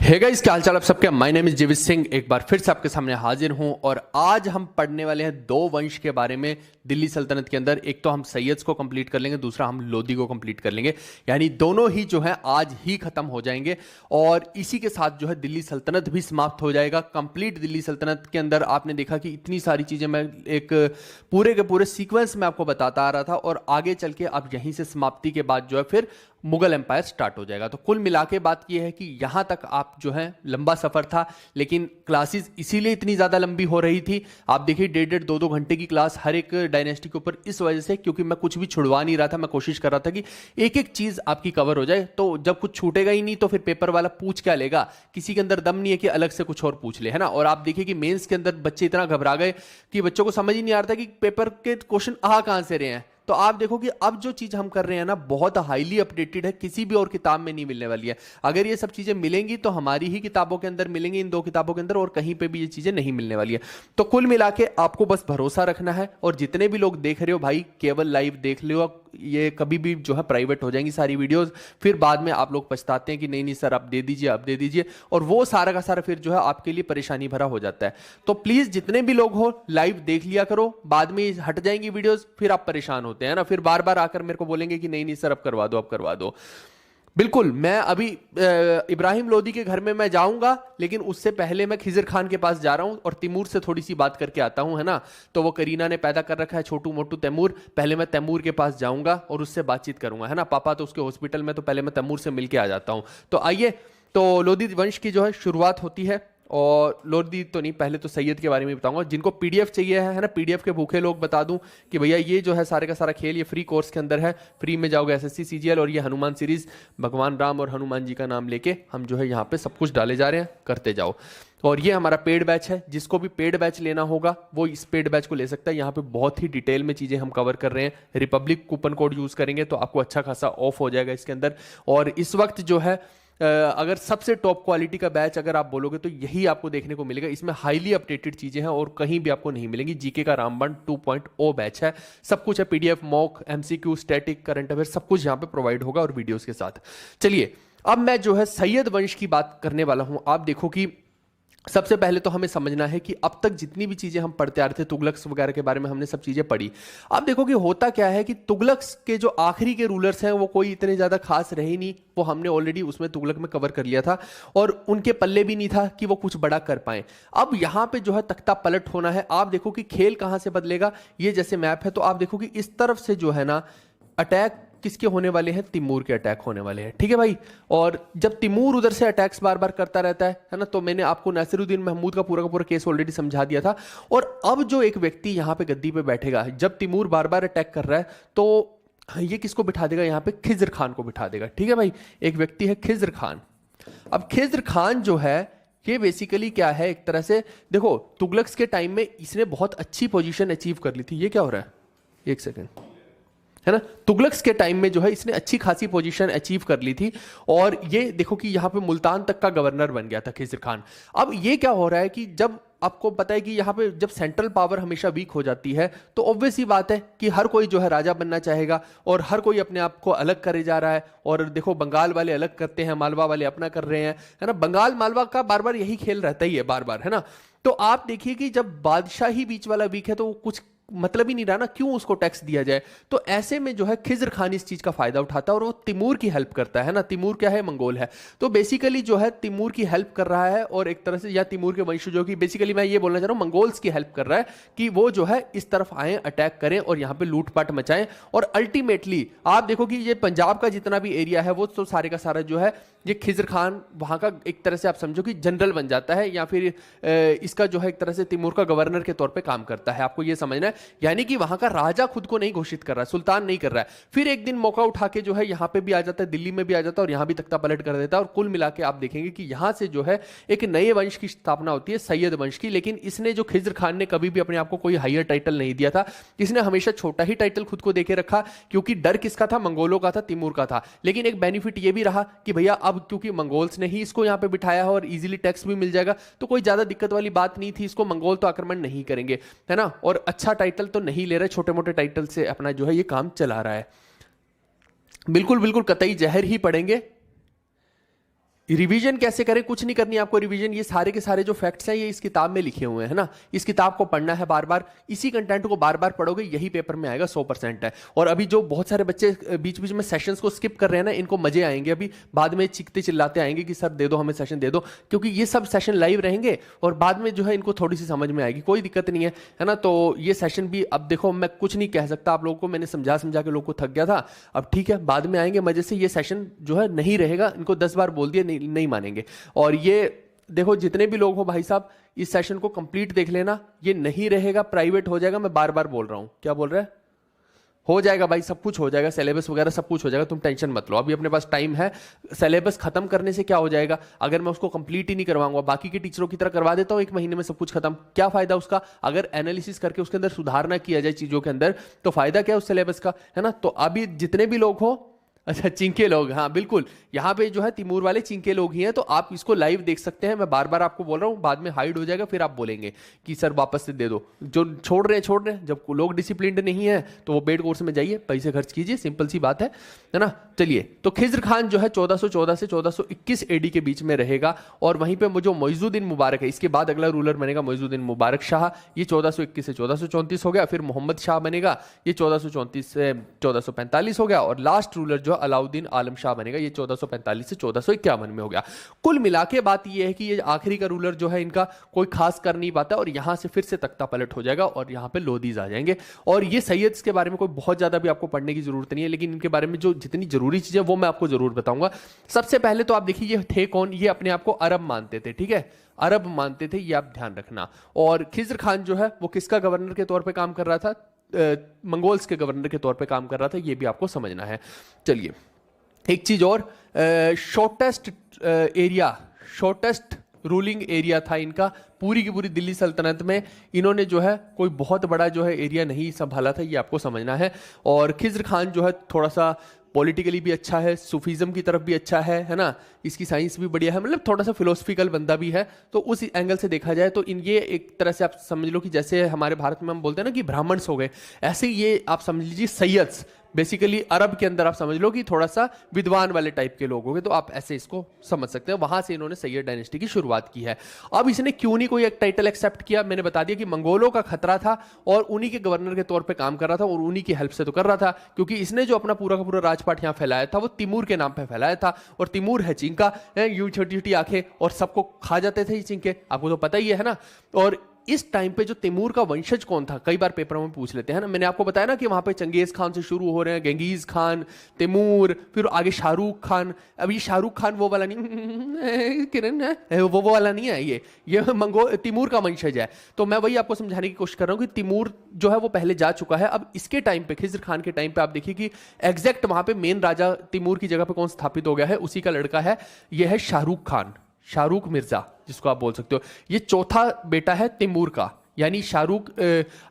Hey guys, क्या हालचाल आप सबके। माय नेम इज जीवित सिंह, एक बार फिर से आपके सामने हाजिर हूं और आज हम पढ़ने वाले हैं दो वंश के बारे में दिल्ली सल्तनत के अंदर। एक तो हम सैयद्स को कंप्लीट कर लेंगे, दूसरा हम लोदी को कंप्लीट कर लेंगे। यानी दोनों ही जो है आज ही खत्म हो जाएंगे और इसी के साथ जो है दिल्ली सल्तनत भी समाप्त हो जाएगा। कंप्लीट दिल्ली सल्तनत के अंदर आपने देखा कि इतनी सारी चीजें मैं एक पूरे के पूरे सीक्वेंस में आपको बताता आ रहा था और आगे चल के अब यहीं से समाप्ति के बाद जो है फिर मुगल एम्पायर स्टार्ट हो जाएगा। तो कुल मिला के बात यह है कि यहां तक आप जो है लंबा सफर था, लेकिन क्लासेस इसीलिए इतनी ज्यादा लंबी हो रही थी। आप देखिए 1.5-2 घंटे की क्लास हर एक डायनेस्टी के ऊपर, इस वजह से क्योंकि मैं कुछ भी छुड़वा नहीं रहा था। मैं कोशिश कर रहा था कि एक एक चीज आपकी कवर हो जाए, तो जब कुछ छूटेगा ही नहीं तो फिर पेपर वाला पूछ क्या लेगा। किसी के अंदर दम नहीं है कि अलग से कुछ और पूछ ले, है ना। और आप देखिए कि मेंस के अंदर बच्चे इतना घबरा गए कि बच्चों को समझ ही नहीं आ रहा था कि पेपर के क्वेश्चन आ कहां से रहे हैं। तो आप देखो कि अब जो चीज हम कर रहे हैं ना, बहुत हाईली अपडेटेड है, किसी भी और किताब में नहीं मिलने वाली है। अगर ये सब चीजें मिलेंगी तो हमारी ही किताबों के अंदर मिलेंगी, इन 2 किताबों के अंदर, और कहीं पे भी ये चीजें नहीं मिलने वाली है। तो कुल मिला के आपको बस भरोसा रखना है और जितने भी लोग देख रहे हो भाई, केवल लाइव देख लो। ये कभी भी जो है प्राइवेट हो जाएंगी सारी वीडियोस, फिर बाद में आप लोग पछताते हैं कि नहीं नहीं सर आप दे दीजिए, आप दे दीजिए, और वो सारा का सारा फिर जो है आपके लिए परेशानी भरा हो जाता है। तो प्लीज जितने भी लोग हो लाइव देख लिया करो, बाद में हट जाएंगी वीडियोस, फिर आप परेशान होते हैं ना, फिर बार बार आकर मेरे को बोलेंगे कि नहीं नहीं सर अब करवा दो, अब करवा दो। बिल्कुल, मैं अभी इब्राहिम लोदी के घर में मैं जाऊंगा, लेकिन उससे पहले मैं खिजर खान के पास जा रहा हूं और तैमूर से थोड़ी सी बात करके आता हूं, है ना। तो वो करीना ने पैदा कर रखा है छोटू मोटू तैमूर। पहले मैं तैमूर के पास जाऊंगा और उससे बातचीत करूंगा, है ना। पापा तो उसके हॉस्पिटल में, तो पहले मैं तैमूर से मिलके आ जाता हूं। तो आइए, तो लोदी वंश की जो है शुरुआत होती है। और लोदी तो नहीं, पहले तो सैयद के बारे में बताऊंगा। जिनको पीडीएफ चाहिए है ना, पीडीएफ के भूखे लोग बता दूं कि भैया ये जो है सारे का सारा खेल ये फ्री कोर्स के अंदर है। फ्री में जाओगे एसएससी सीजीएल, और ये हनुमान सीरीज, भगवान राम और हनुमान जी का नाम लेके हम जो है यहाँ पे सब कुछ डाले जा रहे हैं, करते जाओ। और ये हमारा पेड बैच है, जिसको भी पेड बैच लेना होगा वो इस पेड बैच को ले सकता है। यहाँ पे बहुत ही डिटेल में चीजें हम कवर कर रहे हैं। रिपब्लिक कूपन कोड यूज करेंगे तो आपको अच्छा खासा ऑफ हो जाएगा इसके अंदर। और इस वक्त जो है अगर सबसे टॉप क्वालिटी का बैच अगर आप बोलोगे तो यही आपको देखने को मिलेगा। इसमें हाईली अपडेटेड चीजें हैं और कहीं भी आपको नहीं मिलेंगी। जीके का रामबाण 2.0 बैच है, सब कुछ है, PDF, mock, MCQ, static, current affair, सब कुछ यहाँ पे प्रोवाइड होगा और वीडियोस के साथ। चलिए, अब मैं जो है सैयद वंश की बात करने वाला हूं। आप देखो कि सबसे पहले तो हमें समझना है कि अब तक जितनी भी चीजें हम पढ़ते आ रहे थे, तुगलक्स वगैरह के बारे में हमने सब चीजें पढ़ी। अब देखो कि होता क्या है कि तुगलक्स के जो आखिरी के रूलर्स हैं वो कोई इतने ज्यादा खास रहे नहीं। वो हमने ऑलरेडी उसमें तुगलक में कवर कर लिया था और उनके पल्ले भी नहीं था कि वो कुछ बड़ा कर पाए। अब यहां पे जो है तख्ता पलट होना है। आप देखो कि खेल कहां से बदलेगा। ये जैसे मैप है तो आप देखो कि इस तरफ से जो है ना अटैक किसके होने वाले हैं, तिमूर के अटैक होने वाले हैं, ठीक है भाई। और जब तिमूर उधर से अटैक्स बार बार करता रहता है ना, तो मैंने आपको नासिरुद्दीन महमूद का पूरा केस ऑलरेडी समझा दिया था। और अब जो एक व्यक्ति यहां पे गद्दी पे बैठेगा, जब तिमूर बार बार अटैक कर रहा है, तो ये किसको बिठा देगा यहाँ पे, खिज्र खान को बिठा देगा, ठीक है भाई। एक व्यक्ति है खिज्र खान। अब खिज्र खान जो है ये बेसिकली क्या है, एक तरह से देखो तुगलक्स के टाइम में इसने बहुत अच्छी पोजीशन अचीव कर ली थी। ये क्या हो रहा है, एक सेकेंड, है ना। तुगलक्स के टाइम में जो है इसने अच्छी खासी पोजीशन अचीव कर ली थी और ये देखो कि यहां पे मुल्तान तक का गवर्नर बन गया था खिज्र खान। अब ये क्या हो रहा है कि जब आपको पता है कि यहां पे जब सेंट्रल पावर हमेशा वीक हो जाती है तो ऑब्वियस ही बात है कि हर कोई जो है राजा बनना चाहेगा और हर कोई अपने आप को अलग करे जा रहा है। और देखो बंगाल वाले अलग करते हैं, मालवा वाले अपना कर रहे हैं, है ना। बंगाल मालवा का बार बार यही खेल रहता ही है, बार बार, है ना। तो आप देखिए कि जब बादशाह ही बीच वाला वीक है तो कुछ मतलब ही नहीं रहा ना, क्यों उसको टैक्स दिया जाए। तो ऐसे में जो है खिज्र खान इस चीज का फायदा उठाता है और वो तिमूर की हेल्प करता है ना। तिमूर क्या है, मंगोल है, तो बेसिकली जो है तिमूर की हेल्प कर रहा है और एक तरह से या तिमूर के वंशजों की, बेसिकली मैं ये बोलना चाह रहा हूं मंगोल्स की हेल्प कर रहा है कि वो जो है इस तरफ आए, अटैक करें और यहां पे लूटपाट मचाएं। और अल्टीमेटली आप देखो कि ये पंजाब का जितना भी एरिया है वो तो सारे का सारा जो है ये खिज्र खान वहां का एक तरह से आप समझो कि जनरल बन जाता है, या फिर इसका जो है एक तरह से तिमूर का गवर्नर के तौर पे काम करता है। आपको ये समझना है, यानी कि वहां का राजा खुद को नहीं घोषित कर रहा है, सुल्तान नहीं कर रहा है। फिर एक दिन मौका उठा के जो है यहां पे भी आ जाता है, दिल्ली में भी आ जाता है और यहां भी तख्ता पलट कर देता है। और कुल मिला के आप देखेंगे कि यहां से जो है एक नए वंश की स्थापना होती है, सैयद वंश की। लेकिन इसने जो खिज्र खान ने कभी भी अपने आप को कोई हायर टाइटल नहीं दिया था, इसने हमेशा छोटा ही टाइटल खुद को देके रखा, क्योंकि डर किसका था, मंगोलों का था, तिमूर का था। लेकिन एक बेनिफिट ये भी रहा कि भैया अब क्योंकि मंगोल्स ने ही इसको यहां पे बिठाया है और इजीली टैक्स भी मिल जाएगा, तो कोई ज्यादा दिक्कत वाली बात नहीं थी। इसको मंगोल तो आक्रमण नहीं करेंगे, है ना। और अच्छा टाइटल तो नहीं ले रहे, छोटे मोटे टाइटल से अपना जो है ये काम चला रहा है। बिल्कुल बिल्कुल कतई जहर ही पड़ेंगे। रिवीजन कैसे करें? कुछ नहीं करनी आपको रिवीजन, ये सारे के सारे जो फैक्ट्स हैं ये इस किताब में लिखे हुए हैं, है ना। इस किताब को पढ़ना है बार बार, इसी कंटेंट को बार बार पढ़ोगे, यही पेपर में आएगा, 100% है। और अभी जो बहुत सारे बच्चे बीच बीच में सेशंस को स्किप कर रहे हैं ना, इनको मजे आएंगे, अभी बाद में चीखते चिल्लाते आएंगे कि सर दे दो हमें सेशन दे दो, क्योंकि ये सब सेशन लाइव रहेंगे और बाद में जो है इनको थोड़ी सी समझ में आएगी, कोई दिक्कत नहीं है ना। तो ये सेशन भी अब देखो, मैं कुछ नहीं कह सकता आप लोगों को, मैंने समझा समझा के लोगों को थक गया था, अब ठीक है बाद में आएंगे मजे से। ये सेशन जो है नहीं रहेगा, इनको 10 बार बोल दिया नहीं मानेंगे। और ये देखो जितने भी लोग हो भाई साहब, इस सेशन को कंप्लीट देख लेना, ये नहीं रहेगा, प्राइवेट हो जाएगा, मैं बार बार बोल रहा हूं। क्या बोल रहे हैं? हो जाएगा भाई, सब कुछ हो जाएगा, सिलेबस वगैरह सब कुछ हो जाएगा, तुम टेंशन मत लो, अभी अपने पास टाइम है। सिलेबस खत्म करने से क्या हो जाएगा, अगर मैं उसको कंप्लीट ही नहीं करवाऊंगा, बाकी के टीचरों की तरह करवा देता हूं 1 महीने में सब कुछ खत्म, क्या फायदा उसका? अगर एनालिसिस करके उसके अंदर सुधार ना किया जाए चीजों के अंदर, तो फायदा क्या उस सिलेबस का, है ना। तो अभी जितने भी लोग हो, अच्छा चिंके लोग, हाँ बिल्कुल, यहाँ पे जो है तिमूर वाले चिंके लोग ही हैं, तो आप इसको लाइव देख सकते हैं। मैं बार बार आपको बोल रहा हूँ, बाद में हाइड हो जाएगा, फिर आप बोलेंगे कि सर वापस से दे दो। जो छोड़ रहे हैं, जब लोग डिसिप्लिन्ड नहीं है तो वो पेड कोर्स में जाइए, पैसे खर्च कीजिए, सिंपल सी बात है ना। चलिए, तो खिज्र खान जो है 1414 से 1421 एडी के बीच में रहेगा, और वहीं पे जो मोइजुद्दीन मुबारक है, इसके बाद अगला रूलर बनेगा मोइजुद्दीन मुबारक शाह, ये 1421 से 1434 हो गया। फिर मोहम्मद शाह बनेगा, ये 1434 से 1445 हो गया, और लास्ट रूलर जो अलाउद्दीन आलम शाह बनेगा, ये 1445 से 1451 में हो गया। कुल मिला के बात ये है कि ये आखिरी का रूलर जो है इनका कोई खास कर नहीं पाता, और यहां से फिर से तख्ता पलट हो जाएगा और यहां पे लोदीज आ जाएंगे। और ये सैयद्स के बारे में कोई बहुत ज्यादा भी आपको पढ़ने की जरूरत नहीं है, लेकिन इनके बारे में जो जितनी जरूरी चीजें वो मैं आपको जरूर बताऊंगा। सबसे पहले तो आप देखिए ये थे कौन, ये अपने आप को अरब मानते थे, ठीक है, अरब मानते थे, ये आप ध्यान रखना। और खिज्र खान जो है वो किसका गवर्नर के तौर पे काम कर रहा था? मंगोल्स के गवर्नर के तौर पे काम कर रहा था, ये भी आपको समझना है। चलिए, एक चीज और, shortest area, shortest ruling area था इनका पूरी की पूरी दिल्ली सल्तनत में, इन्होंने जो है कोई बहुत बड़ा जो है एरिया नहीं संभाला था, ये आपको समझना है। और खिज्र खान जो है थोड़ा सा पॉलिटिकली भी अच्छा है, सूफीज़म की तरफ भी अच्छा है ना, इसकी साइंस भी बढ़िया है, मतलब थोड़ा सा फिलोसफिकल बंदा भी है। तो उस एंगल से देखा जाए तो इन ये एक तरह से आप समझ लो कि जैसे हमारे भारत में हम बोलते हैं ना कि ब्राह्मण्स हो गए, ऐसे ये आप समझ लीजिए सैयद्स, बेसिकली अरब के अंदर आप समझ लो कि थोड़ा सा विद्वान वाले टाइप के लोग हो गए, तो आप ऐसे इसको समझ सकते हैं। वहां से इन्होंने सैयद डायनेस्टी की शुरुआत की है। अब इसने क्यों नहीं कोई एक टाइटल एक्सेप्ट किया, मैंने बता दिया कि मंगोलों का खतरा था और उन्हीं के गवर्नर के तौर पे काम कर रहा था, और उन्हीं की हेल्प से तो कर रहा था, क्योंकि इसने जो अपना पूरा का पूरा राजपाट यहाँ फैलाया था वो तिमूर के नाम पे फैलाया था। और तिमूर है चिंका, यूं छोटी छोटी आंखें, और सबको खा जाते थे ये चिंके, आपको तो पता ही है ना। और इस टाइम पे जो तैमूर का वंशज कौन था, कई बार पेपरों में पूछ लेते हैं ना, मैंने आपको बताया ना कि वहां पे चंगेज खान से शुरू हो रहे हैं, गेंगीज खान, तैमूर, फिर आगे शाहरुख खान। अब ये शाहरुख खान वो वाला नहीं, किरण है वो वाला नहीं है, ये तैमूर का वंशज है। तो मैं वही आपको समझाने की कोशिश कर रहा हूँ कि तैमूर जो है वो पहले जा चुका है। अब इसके टाइम पे, खिज्र खान के टाइम पे आप देखिए कि एग्जैक्ट वहां पे मेन राजा तैमूर की जगह पे कौन स्थापित हो गया है, उसी का लड़का है, यह है शाहरुख खान, शाहरुख मिर्जा जिसको आप बोल सकते हो। ये चौथा बेटा है तैमूर का, यानी शाहरुख,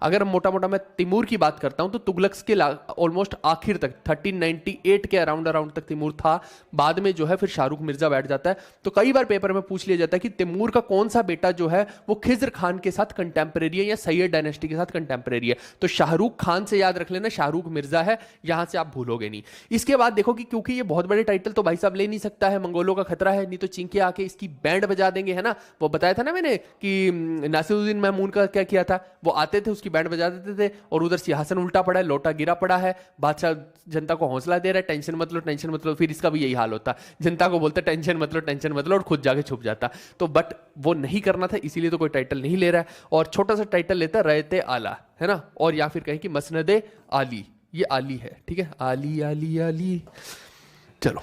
अगर मोटा मोटा मैं तैमूर की बात करता हूं तो तुगलक के ऑलमोस्ट आखिर तक 1398 के अराउंड तक तैमूर था, बाद में जो है फिर शाहरुख मिर्जा बैठ जाता है। तो कई बार पेपर में पूछ लिया जाता है कि तैमूर का कौन सा बेटा जो है वो खिज्र खान के साथ कंटेम्परेरी है या सैयद डायनेस्टी के साथ कंटेम्परेरी है। तो शाहरुख खान से याद रख लेना, शाहरुख मिर्जा है, यहां से आप भूलोगे नहीं। इसके बाद देखो कि क्योंकि ये बहुत बड़े टाइटल तो भाई साहब ले नहीं सकता है, मंगोलों का खतरा है, नहीं तो चिंके आके इसकी बैंड बजा देंगे, है ना। वो बताया था ना मैंने कि नासिरुद्दीन महमूद का क्या किया था, वो आते थे उसकी बैंड बजा देते थे, और उधर सिंहासन उल्टा पड़ा है, लोटा गिरा पड़ा है, बादशाह जनता को हौसला दे रहा है, टेंशन मत लो टेंशन मत लो, फिर इसका भी यही हाल होता, जनता को बोलता टेंशन मत लो, और खुद जाके छुप जाता। तो बट वो नहीं करना था, इसीलिए तो कोई टाइटल नहीं ले रहा है, और छोटा सा टाइटल लेता है रहते आला, है ना, और या फिर कहें कि मसनदे आली, ये आली है, ठीक है, आली आली आली। चलो,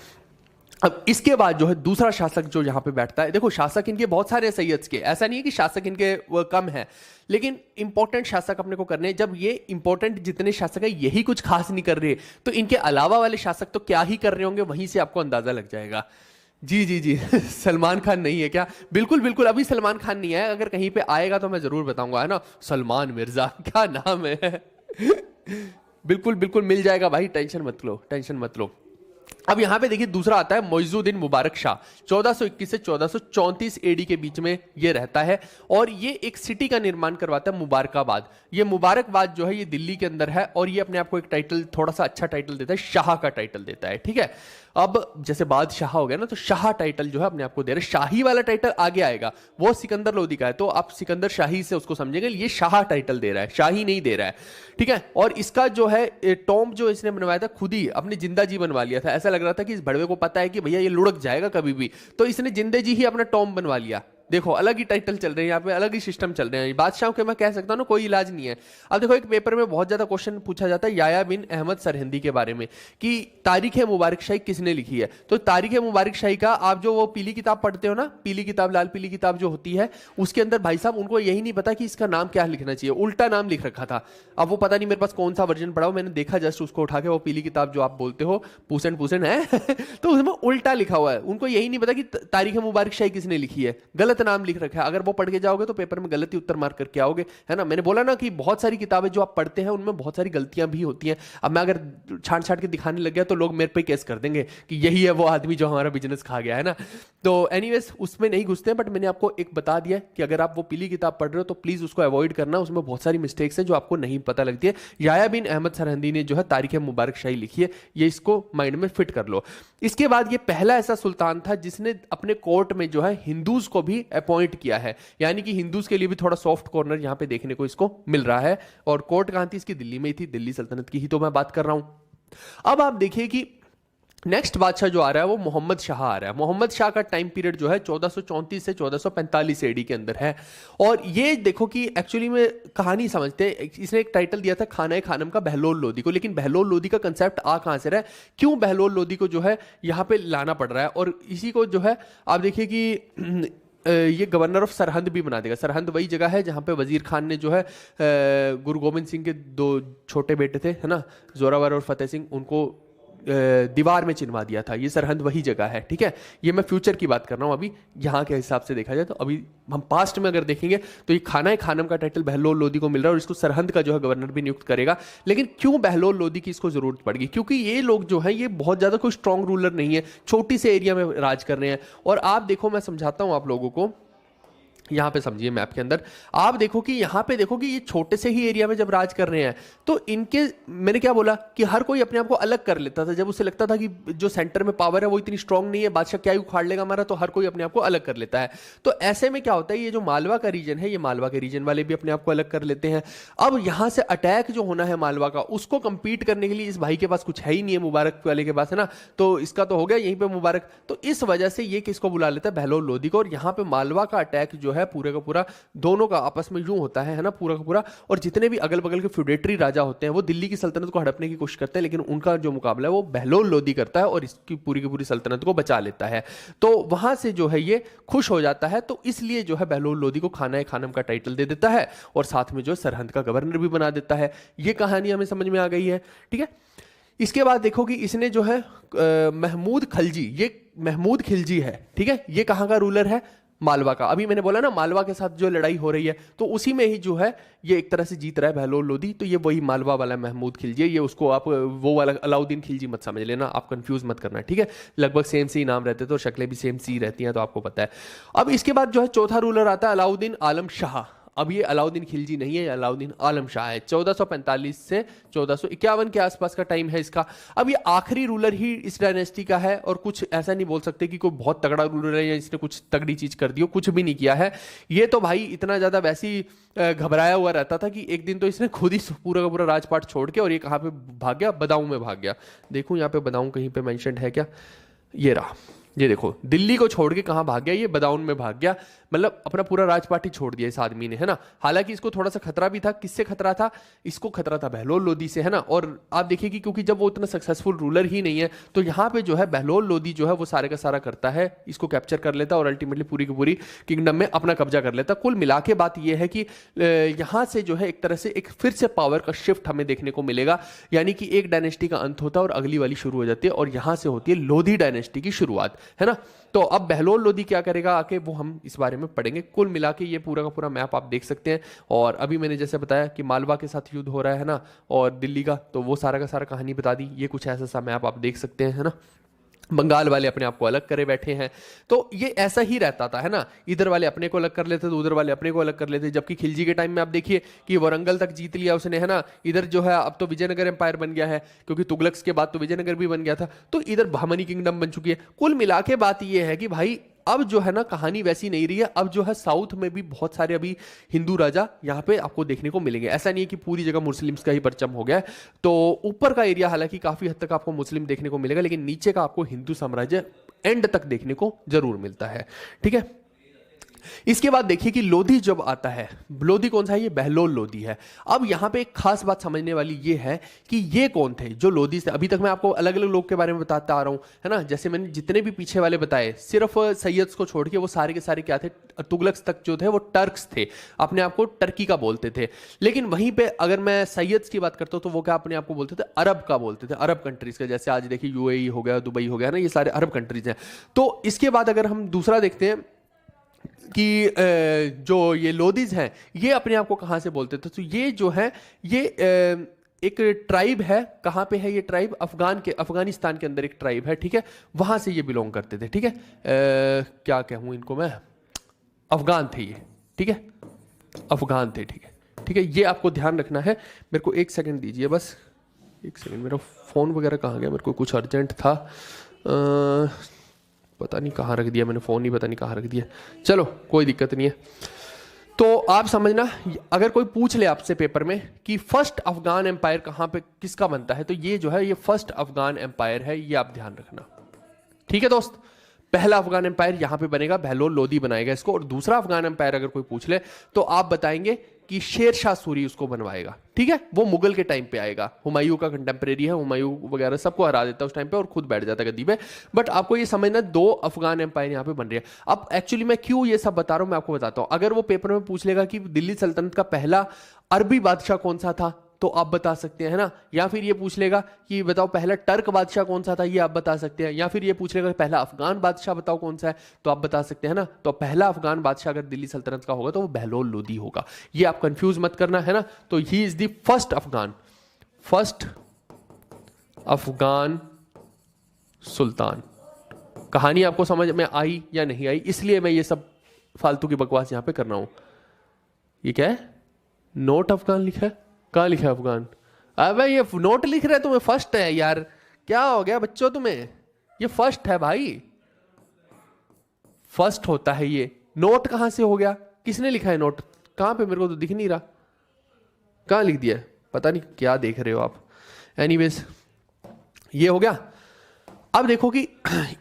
अब इसके बाद जो है दूसरा शासक जो यहां पे बैठता है, देखो शासक इनके बहुत सारे सैयद्स के, ऐसा नहीं है कि शासक इनके वो कम है, लेकिन इंपॉर्टेंट शासक अपने को करने हैं। जब ये इंपॉर्टेंट जितने शासक है यही कुछ खास नहीं कर रहे, तो इनके अलावा वाले शासक तो क्या ही कर रहे होंगे, वहीं से आपको अंदाजा लग जाएगा। जी जी जी सलमान खान नहीं है क्या? बिल्कुल बिल्कुल, अभी सलमान खान नहीं है, अगर कहीं पे आएगा तो मैं जरूर बताऊंगा, है ना। सलमान मिर्जा क्या नाम है बिल्कुल बिल्कुल मिल जाएगा भाई, टेंशन मत लो टेंशन मत लो। अब यहां पे देखिए दूसरा आता है मोइजुद्दीन मुबारक शाह, 1421 से 1434 एडी के बीच में ये रहता है और ये एक सिटी का निर्माण करवाता है मुबारकाबाद। ये मुबारकबाद जो है ये दिल्ली के अंदर है और ये अपने आप को एक टाइटल, थोड़ा सा अच्छा टाइटल देता है, शाह का टाइटल देता है, ठीक है। अब जैसे बादशाह हो गया ना, तो शाह टाइटल जो है अपने आप को दे रहा है। शाही वाला टाइटल आगे आएगा, वो सिकंदर लोदी का है, तो आप सिकंदर शाही से उसको समझेंगे, ये शाह टाइटल दे रहा है, शाही नहीं दे रहा है, ठीक है। और इसका जो है टॉम जो इसने बनवाया था खुद ही अपनी जिंदा जी बनवा लिया था। ऐसा लग रहा था कि इस भड़वे को पता है कि भैया ये लुढ़क जाएगा कभी भी, तो इसने जिंदे जी ही अपना टॉम बनवा लिया। देखो अलग ही टाइटल चल रहे हैं यहाँ पे, अलग ही सिस्टम चल रहे हैं। बादशाहों के मैं कह सकता हूँ ना, कोई इलाज नहीं है। अब देखो एक पेपर में बहुत ज्यादा क्वेश्चन पूछा जाता है याया बिन अहमद सरहिंदी के बारे में कि तारीख मुबारक शाही किसने लिखी है। तो तारीख मुबारक शाही का आप जो वो पीली किताब पढ़ते हो ना, पीली किताब, लाल पीली किताब जो होती है, उसके अंदर भाई साहब उनको यही नहीं पता कि इसका नाम क्या लिखना चाहिए, उल्टा नाम लिख रखा था। अब वो पता नहीं मेरे पास कौन सा वर्जन पड़ा हो, मैंने देखा जस्ट उसको उठा के, वो पीली किताब जो आप बोलते हो पूसन पूसन है तो उसमें उल्टा लिखा हुआ है। उनको यही नहीं पता कि तारीख मुबारक शाही किसने लिखी है, गलत नाम लिख रखा है। अगर वो पढ़ के जाओगे तो पेपर में गलती उत्तर मार करके आओगे, है ना। मैंने बोला ना कि बहुत सारी किताबें जो आप पढ़ते हैं उनमें बहुत सारी गलतियां भी होती हैं। अब मैं अगर छांट छांट के दिखाने लग गया तो लोग मेरे पे केस कर देंगे कि यही है वो आदमी जो हमारा बिजनेस खा गया, है ना। तो एनीवेज उसमें नहीं घुसते हैं, बट मैंने आपको एक बता दिया कि अगर आप वो पीली किताब पढ़ रहे हो तो प्लीज उसको अवॉइड करना, उसमें बहुत सारी मिस्टेक्स है जो आपको नहीं पता लगती है। याया बिन अहमद सरहिंदी ने जो है तारीख मुबारक शाही लिखी है, ये इसको माइंड में फिट कर लो। इसके बाद ये पहला ऐसा सुल्तान था जिसने अपने कोर्ट में जो है हिंदूज को भी अपॉइंट किया है, यानी कि हिंदूज के लिए भी थोड़ा सॉफ्ट कॉर्नर यहां पे देखने को इसको मिल रहा है। और कोर्ट कहां थी इसकी, दिल्ली में ही थी, दिल्ली सल्तनत की ही तो मैं बात कर रहा हूं। अब आप देखिए कि नेक्स्ट बादशाह जो आ रहा है वो मोहम्मद शाह आ रहा है। मोहम्मद शाह का टाइम पीरियड जो है 1434 से 1445 एडी के अंदर है। और ये देखो कि एक्चुअली में कहानी समझते हैं, इसने एक टाइटल दिया था खाना खानम का बहलोल लोदी को, लेकिन बहलोल लोदी का कंसेप्ट आ कहां से रहा है, क्यों बहलोल लोदी को जो है यहां पे लाना पड़ रहा है। और इसी को जो है आप देखिए कि ये गवर्नर ऑफ सरहंद भी बना देगा। सरहंद वही जगह है जहां पे वजीर खान ने जो है गुरु गोविंद सिंह के दो छोटे बेटे थे, है ना, जोरावर और फतेह सिंह, उनको दीवार में चिनवा दिया था। ये सरहंद वही जगह है, ठीक है। ये मैं फ्यूचर की बात कर रहा हूं, अभी यहाँ के हिसाब से देखा जाए तो अभी हम पास्ट में अगर देखेंगे तो ये खाना खानम का टाइटल बहलोल लोदी को मिल रहा है और इसको सरहंद का जो है गवर्नर भी नियुक्त करेगा। लेकिन क्यों बहलोल लोदी की इसको जरूरत पड़ेगी, क्योंकि ये लोग जो है ये बहुत ज्यादा कोई स्ट्रॉन्ग रूलर नहीं है, छोटी से एरिया में राज कर रहे हैं। और आप देखो, मैं समझाता हूं आप लोगों को, यहाँ पे समझिए मैप के अंदर आप देखो कि यहाँ पे देखो कि ये छोटे से ही एरिया में जब राज कर रहे हैं तो इनके, मैंने क्या बोला कि हर कोई अपने आप को अलग कर लेता था। जब उसे लगता था कि जो सेंटर में पावर है वो इतनी स्ट्रांग नहीं है, बादशाह क्या ही उखाड़ लेगा हमारा, तो हर कोई अपने आप को अलग कर लेता है। तो ऐसे में क्या होता है, ये जो मालवा का रीजन है, ये मालवा के रीजन वाले भी अपने आप को अलग कर लेते हैं। अब यहाँ से अटैक जो होना है मालवा का, उसको कंपीट करने के लिए इस भाई के पास कुछ है ही नहीं है, मुबारक वाले के पास, है ना। तो इसका तो हो गया यहीं पे मुबारक, तो इस वजह से ये किसको बुला लेता है, बहलोल लोदी को। और यहाँ पे मालवा का अटैक जो है पूरे का पूरा दोनों का आपस में यूं होता है ना, पूरा का पूरा। और जितने भी अगल बगल के फ्यूडेटरी राजा होते हैं वो दिल्ली की सल्तनत को हड़पने की कोशिश करते हैं, लेकिन उनका जो मुकाबला है वो बहलोल लोदी करता है और इसकी पूरी की पूरी सल्तनत को बचा लेता है। तो वहां से जो है ये खुश हो जाता है, तो इसलिए जो है बहलोल लोदी को खाना खानम का टाइटल दे देता है और साथ में जो सरहंद का गवर्नर भी बना देता है। ये कहानी हमें समझ में आ गई है, ठीक है। इसके बाद देखो कि इसने जो है महमूद खिलजी, ये महमूद खिलजी है, ठीक है, ये कहां का रूलर है, मालवा का। अभी मैंने बोला ना मालवा के साथ जो लड़ाई हो रही है तो उसी में ही जो है ये एक तरह से जीत रहा है बहलोल लोदी। तो ये वही मालवा वाला महमूद खिलजी है, ये उसको आप वो वाला अलाउद्दीन खिलजी मत समझ लेना, आप कंफ्यूज मत करना, ठीक है। लगभग सेम सी नाम रहते तो शक्लें भी सेम सी रहती हैं, तो आपको पता है। अब इसके बाद जो है चौथा रूलर आता है अलाउद्दीन आलम शाह। अब ये अलाउद्दीन खिलजी नहीं है, ये अलाउद्दीन आलम शाह है। 1445 से 1451 के आसपास का टाइम है इसका। अब ये आखिरी रूलर ही इस डायनेस्टी का है और कुछ ऐसा नहीं बोल सकते कि कोई बहुत तगड़ा रूलर है या इसने कुछ तगड़ी चीज कर दी हो, कुछ भी नहीं किया है। ये तो भाई इतना ज्यादा वैसी घबराया हुआ रहता था कि एक दिन तो इसने खुद ही पूरा का पूरा राजपाट छोड़ के, और ये कहाँ पे भाग गया, बदाऊं में भाग गया। देखो यहाँ पे बदाऊं कहीं पे मेंशन्ड है क्या, ये रहा, ये देखो दिल्ली को छोड़ के कहां भाग गया, ये बदाऊन में भाग गया। मतलब अपना पूरा राजपाट ही छोड़ दिया इस आदमी ने, है ना। हालांकि इसको थोड़ा सा खतरा भी था, किससे खतरा था, इसको खतरा था बहलोल लोदी से, है ना। और आप देखिए कि क्योंकि जब वो इतना सक्सेसफुल रूलर ही नहीं है तो यहाँ पे जो है बहलोल लोदी जो है वो सारे का सारा करता है, इसको कैप्चर कर लेता और अल्टीमेटली पूरी की पूरी किंगडम में अपना कब्जा कर लेता। कुल मिला के बात यह है कि यहाँ से जो है एक तरह से एक फिर से पावर का शिफ्ट हमें देखने को मिलेगा, यानी कि एक डायनेस्टी का अंत होता है और अगली वाली शुरू हो जाती है, और यहाँ से होती है लोधी डायनेस्टी की शुरुआत, है ना। तो अब बहलोल लोदी क्या करेगा आके, वो हम इस बारे में पढ़ेंगे। कुल मिला के ये पूरा का पूरा मैप आप देख सकते हैं। और अभी मैंने जैसे बताया कि मालवा के साथ युद्ध हो रहा है ना, और दिल्ली का, तो वो सारा का सारा कहानी बता दी। ये कुछ ऐसा सा मैप आप देख सकते हैं, है ना। बंगाल वाले अपने आप को अलग करे बैठे हैं। तो ये ऐसा ही रहता था, है ना, इधर वाले अपने को अलग कर लेते तो उधर वाले अपने को अलग कर लेते। जबकि खिलजी के टाइम में आप देखिए कि वारंगल तक जीत लिया उसने, है ना, इधर जो है अब तो विजयनगर एम्पायर बन गया है, क्योंकि तुगलक्स के बाद तो विजयनगर भी बन गया था, तो इधर बहमनी किंगडम बन चुकी है। कुल मिला के बात ये है कि भाई अब जो है ना कहानी वैसी नहीं रही है। अब जो है साउथ में भी बहुत सारे अभी हिंदू राजा यहाँ पे आपको देखने को मिलेंगे। ऐसा नहीं है कि पूरी जगह मुस्लिम्स का ही परचम हो गया है। तो ऊपर का एरिया हालांकि काफी हद तक आपको मुस्लिम देखने को मिलेगा, लेकिन नीचे का आपको हिंदू साम्राज्य एंड तक देखने को जरूर मिलता है। ठीक है, इसके बाद देखिए कि लोधी जब आता है, लोधी कौन सा है, ये बहलोल लोधी है। अब यहां पे एक खास बात समझने वाली ये है कि ये कौन थे जो लोधी से, अभी तक मैं आपको अलग अलग लोग के बारे में बताता आ रहा हूं, है ना, जैसे मैंने जितने भी पीछे वाले बताए सिर्फ सैयद्स को छोड़ के वो सारे के सारे क्या थे, तुगलक्स तक जो थे वो टर्क्स थे, अपने आप को टर्की का बोलते थे। लेकिन वहीं पे अगर मैं सैयद्स की बात करता हूं तो वो क्या अपने आप को बोलते थे, अरब का बोलते थे, अरब कंट्रीज का। जैसे आज देखिए यूएई हो गया, दुबई हो गया ना, ये सारे अरब कंट्रीज हैं। तो इसके बाद अगर हम दूसरा देखते हैं कि जो ये लोदीज हैं ये अपने आप को कहां से बोलते थे, तो ये जो है ये एक ट्राइब है। कहां पे है ये ट्राइब, अफगानिस्तान के अंदर एक ट्राइब है, ठीक है, वहां से ये बिलोंग करते थे। ठीक है, क्या कहूं इनको मैं, अफगान थे ये, ठीक है, अफगान थे। ठीक है, ठीक है, ये आपको ध्यान रखना है। मेरे को एक सेकंड दीजिए, बस एक सेकंड, मेरा फोन वगैरह कहाँ गया, मेरे को कुछ अर्जेंट था, पता नहीं कहाँ रख दिया मैंने फ़ोन, ही पता नहीं कहाँ रख दिया। चलो कोई दिक्कत नहीं है। तो आप समझना, अगर कोई पूछ ले आपसे पेपर में कि फर्स्ट अफगान एम्पायर कहाँ पे किसका बनता है, तो ये जो है ये फर्स्ट अफगान एम्पायर है, ये आप ध्यान रखना। ठीक है दोस्त, पहला अफगान एम्पायर यहां पे बनेगा, बहलोल लोदी बनाएगा इसको। और दूसरा अफगान एम्पायर अगर कोई पूछ ले तो आप बताएंगे कि शेर शाह सूरी उसको बनवाएगा। ठीक है, वो मुगल के टाइम पे आएगा, हुमायूं का कंटेम्प्रेरी है, हुमायूं वगैरह सबको हरा देता है उस टाइम पे और खुद बैठ जाता है गद्दी पे। बट आपको ये समझना, दो अफगान एम्पायर यहाँ पे बन रही है। अब एक्चुअली मैं क्यों ये सब बता रहा हूं, मैं आपको बताता हूं। अगर वो पेपर में पूछ लेगा कि दिल्ली सल्तनत का पहला अरबी बादशाह कौन सा था, तो आप बता सकते हैं, है ना। या फिर ये पूछ लेगा कि बताओ पहला टर्क बादशाह कौन सा था, ये आप बता सकते हैं। या फिर ये पूछ लेगा पहला अफगान बादशाह बताओ कौन सा है, तो आप बता सकते हैं ना। तो पहला अफगान बादशाह अगर दिल्ली सल्तनत का होगा तो वो बहलोल लोदी होगा। ये आप कंफ्यूज मत करना, है ना। तो he is the first Afghan sultan. कहानी आपको समझ में आई या नहीं आई, इसलिए मैं ये सब फालतू की बकवास यहां पे कर रहा हूं। ये क्या है, नोट अफगान लिखा है, कहाँ लिखा है अफगान? अबे ये नोट लिख रहे तुम्हें फर्स्ट है यार, क्या हो गया बच्चों तुम्हें, ये फर्स्ट है भाई, फर्स्ट होता है ये। नोट कहां से हो गया, किसने लिखा है नोट, कहां पे, मेरे को तो दिख नहीं रहा, कहां लिख दिया, पता नहीं क्या देख रहे हो आप। एनीवेज ये हो गया। अब देखो कि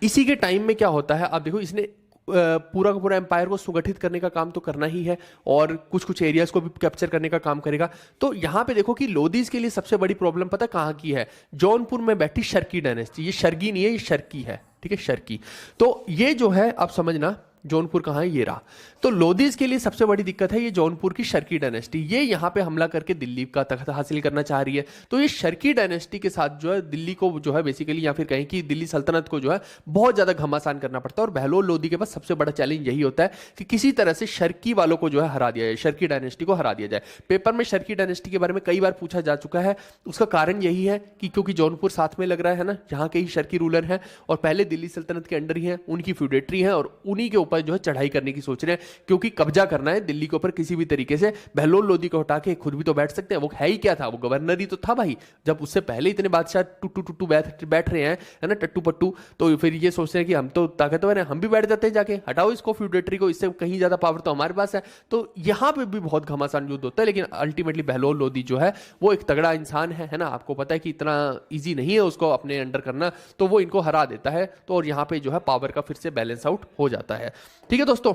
इसी के टाइम में क्या होता है। अब देखो इसने पूरा का पूरा एम्पायर को सुगठित करने का काम तो करना ही है और कुछ कुछ एरियाज को भी कैप्चर करने का काम करेगा। तो यहां पे देखो कि लोदीज के लिए सबसे बड़ी प्रॉब्लम पता कहां की है, जौनपुर में बैठी शर्की डायनेस्टी। ये शर्गी नहीं है, ये शर्की है, ठीक है, शर्की। तो ये जो है आप समझना, जौनपुर कहां है, ये रहा। तो लोदीज के लिए सबसे बड़ी दिक्कत है ये जौनपुर की शर्की डायनेस्टी। ये यहां पे हमला करके दिल्ली का तख्त हासिल करना चाह रही है। तो ये शर्की डायनेस्टी के साथ जो है दिल्ली को जो है बेसिकली, या फिर कहें कि दिल्ली सल्तनत को जो है बहुत ज्यादा घमासान करना पड़ता है। और बहलोल लोदी के पास सबसे बड़ा चैलेंज यही होता है कि किसी तरह से शर्की वालों को जो है हरा दिया जाए, शर्की डायनेस्टी को हरा दिया जाए। पेपर में शर्की डायनेस्टी के बारे में कई बार पूछा जा चुका है। उसका कारण यही है कि क्योंकि जौनपुर साथ में लग रहा है ना, यहाँ के ही शर्की रूलर हैं और पहले दिल्ली सल्तनत के अंडर ही हैं, उनकी फ्यूडेटरी है और उन्हीं के ऊपर जो है चढ़ाई करने की सोच रहे हैं, क्योंकि कब्जा करना है दिल्ली के ऊपर किसी भी तरीके से। बहलोल लोदी को हटा के खुद भी तो बैठ सकते हैं, वो है ही क्या था, वो गवर्नर ही तो था भाई। जब उससे पहले इतने बादशाह टुट्टू बैठ रहे हैं, है ना, टट्टू पट्टू, तो फिर ये सोचते हैं कि हम तो ताकतवर हैं, हम भी बैठ जाते हैं जाके, हटाओ इसको फ्यूडेटरी को, इससे कहीं ज्यादा पावर तो हमारे पास है। तो यहां पे भी बहुत घमासान युद्ध होता है, लेकिन अल्टीमेटली बहलोल लोदी जो है वो एक तगड़ा इंसान है ना। आपको पता है कि इतना ईजी नहीं है उसको अपने अंडर करना, तो वो इनको हरा देता है। तो और यहाँ पे जो है पावर का फिर से बैलेंस आउट हो जाता है। ठीक है दोस्तों,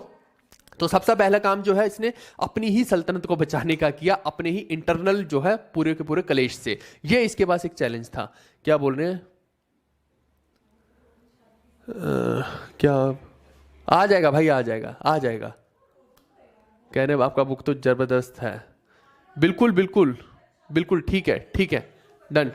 तो सबसे पहला काम जो है इसने अपनी ही सल्तनत को बचाने का किया, अपने ही इंटरनल जो है पूरे के पूरे कलेश से। ये इसके पास एक चैलेंज था। क्या बोल रहे हैं, क्या आ जाएगा भाई, आ जाएगा, आ जाएगा, कहने आपका बुक तो जबरदस्त है, बिल्कुल बिल्कुल बिल्कुल, ठीक है, ठीक है, डन।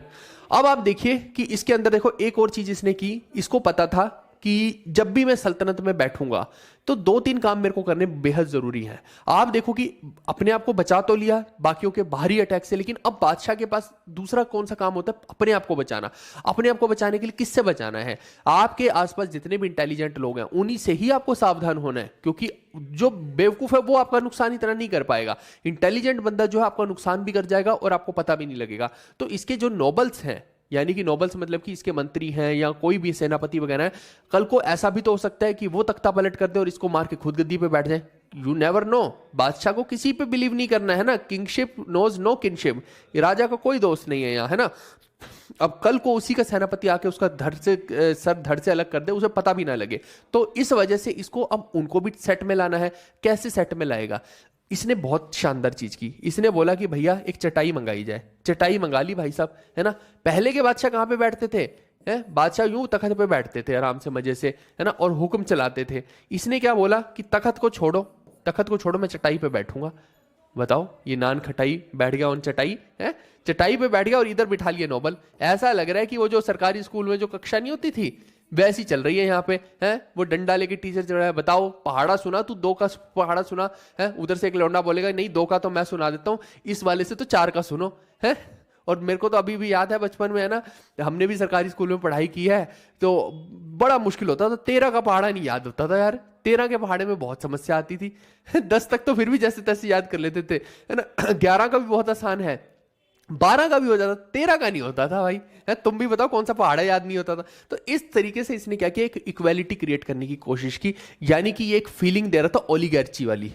अब आप देखिए कि इसके अंदर देखो एक और चीज इसने की, इसको पता था कि जब भी मैं सल्तनत में बैठूंगा तो दो तीन काम मेरे को करने बेहद जरूरी हैं। आप देखो कि अपने आप को बचा तो लिया बाकियों के बाहरी अटैक से, लेकिन अब बादशाह के पास दूसरा कौन सा काम होता है? अपने आप को बचाना। अपने आप को बचाने के लिए किससे बचाना है? आपके आसपास जितने भी इंटेलिजेंट लोग हैं उन्हीं से ही आपको सावधान होना है, क्योंकि जो बेवकूफ है वो आपका नुकसान इतना नहीं कर पाएगा। इंटेलिजेंट बंदा जो है आपका नुकसान भी कर जाएगा और आपको पता भी नहीं लगेगा। तो इसके जो नोबल्स हैं, यानी कि नोबल्स मतलब कि इसके मंत्री हैं या कोई भी सेनापति वगैरह है, कल को ऐसा भी तो हो सकता है कि वो तख्ता पलट कर दे और इसको मार के खुद गद्दी पे बैठ जाए। You never know. बादशाह को किसी पे बिलीव नहीं करना है ना। Kingship knows no kingship. राजा का कोई दोस्त नहीं है यहाँ, है ना। अब कल को उसी का सेनापति आके उसका सर धड़ से अलग कर दे, उसे पता भी ना लगे। तो इस वजह से इसको अब उनको भी सेट में लाना है। कैसे सेट में लाएगा? इसने बहुत शानदार चीज की। इसने बोला कि भैया एक चटाई मंगाई जाए। चटाई मंगा ली भाई साहब, है ना। पहले के बादशाह कहाँ पे बैठते थे? बादशाह यूं तखत पे बैठते थे आराम से मजे से, है ना, और हुक्म चलाते थे। इसने क्या बोला कि तखत को छोड़ो, तखत को छोड़ो, मैं चटाई पे बैठूंगा। बताओ, ये नान खटाई बैठ गया ऑन चटाई, है, चटाई पे बैठ गया और इधर बिठा लिए नोबल। ऐसा लग रहा है कि वो जो सरकारी स्कूल में जो कक्षा नहीं होती थी वैसी चल रही है यहाँ पे, है। वो डंडा लेके टीचर चल रहा है। बताओ, पहाड़ा सुना तू? 2 का पहाड़ा सुना है? उधर से एक लौंडा बोलेगा नहीं 2 का तो मैं सुना देता हूँ, इस वाले से तो 4 का सुनो, है। और मेरे को तो अभी भी याद है बचपन में, है ना, हमने भी सरकारी स्कूल में पढ़ाई की है, तो बड़ा मुश्किल होता था। 13 का पहाड़ा नहीं याद होता था यार। 13 के पहाड़े में बहुत समस्या आती थी। 10 तक तो फिर भी जैसे तैसे याद कर लेते थे, है ना। 11 का भी बहुत आसान है, 12 का भी हो जाता, 13 का नहीं होता था भाई, है। तुम भी बताओ कौन सा पहाड़ा याद नहीं होता था। तो इस तरीके से इसने क्या किया, एक इक्वालिटी क्रिएट करने की कोशिश की। यानी कि ये एक फीलिंग दे रहा था ओलिगार्ची वाली।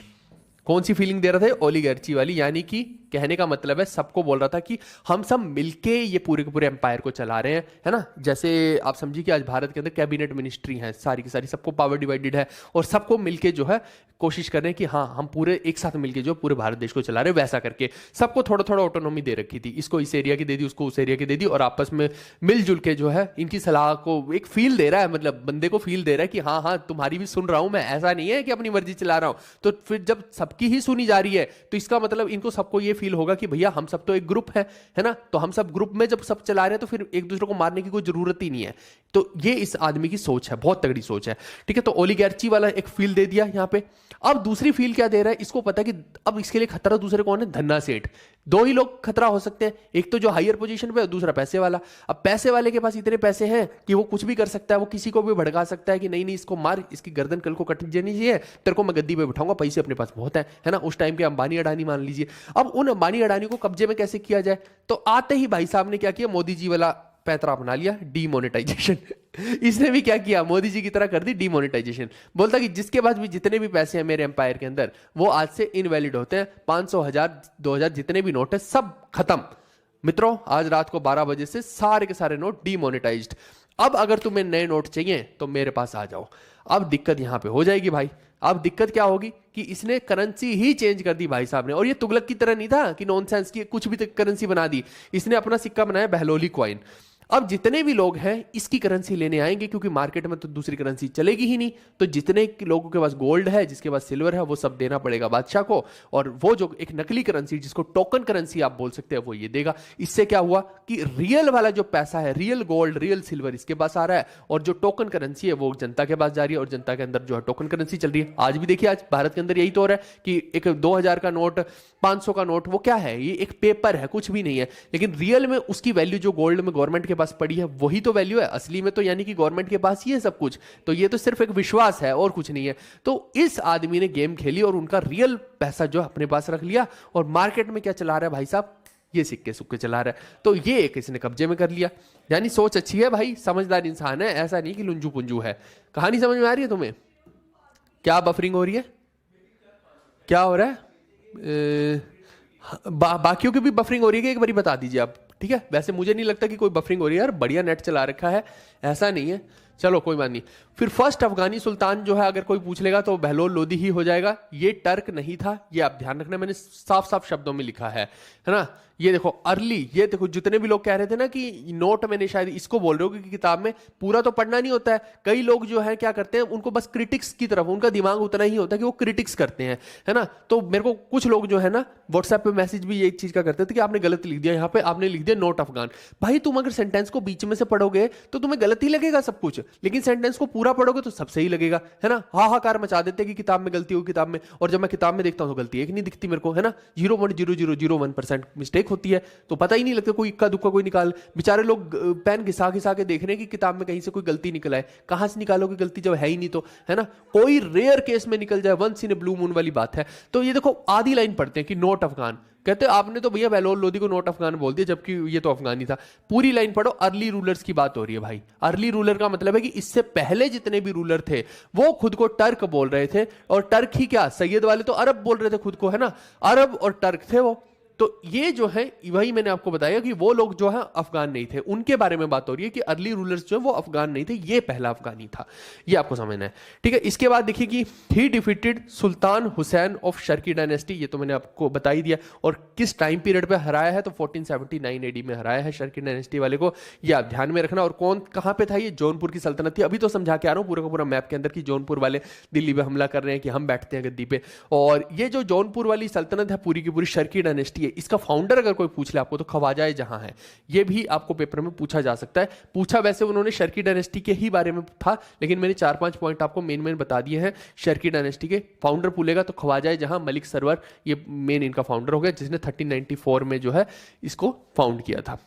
कौन सी फीलिंग दे रहा था? ओलिगार्ची वाली। यानी कि कहने का मतलब है, सबको बोल रहा था कि हम सब मिलके ये पूरे के पूरे एम्पायर को चला रहे हैं, है ना। जैसे आप समझिए कि आज भारत के अंदर कैबिनेट मिनिस्ट्री है सारी की सारी, सबको पावर डिवाइडेड है और सबको मिलके जो है कोशिश कर रहे हैं कि हाँ हम पूरे एक साथ मिलके जो पूरे भारत देश को चला रहे हैं। वैसा करके सबको थोड़ा थोड़ा ऑटोनॉमी दे रखी थी। इसको इस एरिया की दे दी, उसको उस एरिया की दे दी, और आपस में मिलजुल के जो है इनकी सलाह को एक फील दे रहा है, मतलब बंदे को फील दे रहा है कि हाँ हाँ तुम्हारी भी सुन रहा हूं मैं, ऐसा नहीं है कि अपनी मर्जी चला रहा हूं। तो फिर जब सबकी ही सुनी जा रही है तो इसका मतलब इनको सबको ये फील होगा कि भैया हम सब तो एक ग्रुप है ना। तो हम सब ग्रुप में जब सब चला रहे हैं तो फिर एक दूसरे को मारने की कोई जरूरत ही नहीं है। तो ये इस आदमी की सोच है, बहुत तगड़ी सोच है, ठीक है। तो ओलिगार्ची वाला एक फील दे दिया यहां पे। अब दूसरी फील क्या दे रहा है? इसको पता है कि अब इसके लिए खतरा दूसरे कौन है? धन्ना सेठ। 2 ही लोग खतरा हो सकते हैं, एक तो जो हायर पोजीशन पे है, दूसरा पैसे वाला। अब पैसे वाले के पास इतने पैसे हैं कि वो कुछ भी कर सकता है, वो किसी को भी भड़का सकता है कि नहीं नहीं इसको मार, इसकी गर्दन कल को कट जानी चाहिए, तेरे को मैं गद्दी पे बिठाऊंगा, पैसे अपने पास बहुत है ना। उस टाइम के अंबानी अडानी मान लीजिए। अब उन अंबानी अडानी को कब्जे में कैसे किया जाए? तो आते ही भाई साहब ने क्या किया, मोदी जी वाला पैतरा अपना लिया, डीमोनेटाइजेशन। इसने भी क्या किया, मोदी जी की तरह कर दी डीमोनेटाइजेशन। बोलता कि जिसके पास भी जितने भी पैसे हैं मेरे एम्पायर के अंदर वो आज से इनवैलिड होते हैं। 500, 1000, 2000 जितने भी नोट है सब खत्म। मित्रों, आज रात को 12 बजे से सारे के सारे नोट डीमोनेटाइज्ड। अब अगर तुम्हें नए नोट चाहिए तो मेरे पास आ जाओ। अब दिक्कत यहां पे हो जाएगी भाई। अब दिक्कत क्या होगी कि इसने करेंसी ही चेंज कर दी भाई साहब ने। और ये तुगलक की तरह नहीं था कि नॉनसेंस की कुछ भी करेंसी बना दी। इसने अपना सिक्का बनाया बहलोली कॉइन। अब जितने भी लोग हैं इसकी करेंसी लेने आएंगे, क्योंकि मार्केट में तो दूसरी करेंसी चलेगी ही नहीं। तो जितने लोगों के पास गोल्ड है, जिसके पास सिल्वर है, वो सब देना पड़ेगा बादशाह को। और वो जो एक नकली करेंसी, जिसको टोकन करेंसी आप बोल सकते हैं, वो ये देगा। इससे क्या हुआ कि रियल वाला जो पैसा है, रियल गोल्ड, रियल सिल्वर इसके पास आ रहा है, और जो टोकन करेंसी है वो जनता के पास जा रही है, और जनता के अंदर जो है टोकन करेंसी चल रही है। आज भी देखिए, आज भारत के अंदर यही तो हो रहा है कि एक 2000 का नोट, 500 का नोट, वो क्या है? ये एक पेपर है, कुछ भी नहीं है। लेकिन रियल में उसकी वैल्यू जो गोल्ड में गवर्नमेंट के पास पड़ी है वही तो वैल्यू है असली में। तो यानी कि गवर्नमेंट के पास ही है सब कुछ। तो ये तो सिर्फ एक विश्वास है और कुछ नहीं है। तो इस आदमी ने गेम खेली और उनका रियल पैसा जो अपने पास रख लिया। और मार्केट में क्या चला रहा है भाई साहब? ये सिक्के सुक्के चला रहा है। तो ये एक इसने कब्जे में कर लिया। यानी सोच अच्छी है भाई, समझदार इंसान है, ऐसा नहीं कि लुंजू पुंजू है। कहानी समझ में आ रही है तुम्हें? क्या बफरिंग हो रही है? क्या हो रहा है? बाकियों की भी बफरिंग हो रही है? एक बारी बता दीजिए आप, ठीक है। वैसे मुझे नहीं लगता कि कोई बफरिंग हो रही है यार, बढ़िया नेट चला रखा है, ऐसा नहीं है। चलो कोई बात नहीं। फिर फर्स्ट अफगानी सुल्तान जो है, अगर कोई पूछ लेगा तो बहलोल लोदी ही हो जाएगा। ये टर्क नहीं था, ये आप ध्यान रखना, मैंने साफ साफ शब्दों में लिखा है ना। ये देखो अर्ली, ये देखो जितने भी लोग कह रहे थे ना कि नोट, मैंने शायद इसको बोल रहे हो कि किताब में पूरा तो पढ़ना नहीं होता है। कई लोग जो है क्या करते हैं, उनको बस क्रिटिक्स की तरफ, उनका दिमाग उतना ही होता है कि वो क्रिटिक्स करते हैं, है ना। तो मेरे को कुछ लोग जो है ना व्हाट्सएप पे मैसेज भी ये चीज का करते थे कि आपने गलत लिख दिया, यहाँ पे आपने लिख दिया नोट अफगान। भाई तुम अगर सेंटेंस को बीच में से पढ़ोगे तो तुम्हें गलत ही लगेगा सब कुछ। लेकिन सेंटेंस को पूरा पढ़ोगे तो सब सही लगेगा, है ना। हाहाकार मचा देते हैं कि किताब में गलती होगी, किताब में, और जब मैं किताब में देखता हूं तो गलती एक नहीं दिखती मेरे को, है ना। 0.0001% मिस्टेक होती है, तो पता ही नहीं लगता, कोई इक्का दुक्का कोई निकाल, बेचारे लोग पेन घिसा घिसा के देख रहे हैं कि किताब में कहीं से कोई गलती निकल आए। कहां से निकालोगे गलती जब है ही नहीं, तो है ना। कोई रेयर केस में निकल जाए, once in a blue moon वाली बात है। तो ये देखो आधी लाइन पढ़ते हैं कि नोट अफगान, कहते आपने तो भैया बहलोल लोदी को नोट अफगान बोल दिया, जबकि ये तो अफगानी था। पूरी लाइन पढ़ो, अर्ली रूलर्स की बात हो रही है भाई। अर्ली रूलर का मतलब है कि इससे पहले जितने भी रूलर थे वो खुद को टर्क बोल रहे थे, और टर्क ही क्या, सैयद वाले तो अरब बोल रहे थे खुद को, है ना। अरब और टर्क थे वो। तो ये जो है, वही मैंने आपको बताया कि वो लोग जो है अफगान नहीं थे, उनके बारे में बात हो रही है कि अर्ली रूलर्स जो है वो अफगान नहीं थे, ये पहला अफगानी था, ये आपको समझना है, ठीक है। इसके बाद देखिए कि ही defeated Sultan Hussain of Sharki dynasty, ये तो मैंने आपको बता ही दिया, और किस टाइम पीरियड पे हराया है, तो 1479 एडी में हराया है शर्की डायनेस्टी वाले को, ये आप ध्यान में रखना। और कौन कहां पे था, ये जौनपुर की सल्तनत थी। अभी तो समझा के आ रहा हूं पूरा का पूरा मैप के अंदर कि जौनपुर वाले दिल्ली पे हमला कर रहे हैं कि हम बैठते हैं गद्दी पे, और ये जो जौनपुर वाली सल्तनत है पूरी की पूरी शर्की डायनेस्टी है। इसका फाउंडर अगर कोई पूछ ले आपको तो ख्वाजा जहां है, ये भी आपको पेपर में पूछा जा सकता है। पूछा वैसे उन्होंने शर्की डायनेस्टी के ही बारे में था, लेकिन मैंने 4-5 पॉइंट आपको मेन बता दिए हैं। शर्की डायनेस्टी के फाउंडर पूछेगा तो ख्वाजा जहां मलिक सरवर, ये मेन इनका फाउंडर हो गया, जिसने 1394 में जो है इसको फाउंड किया था।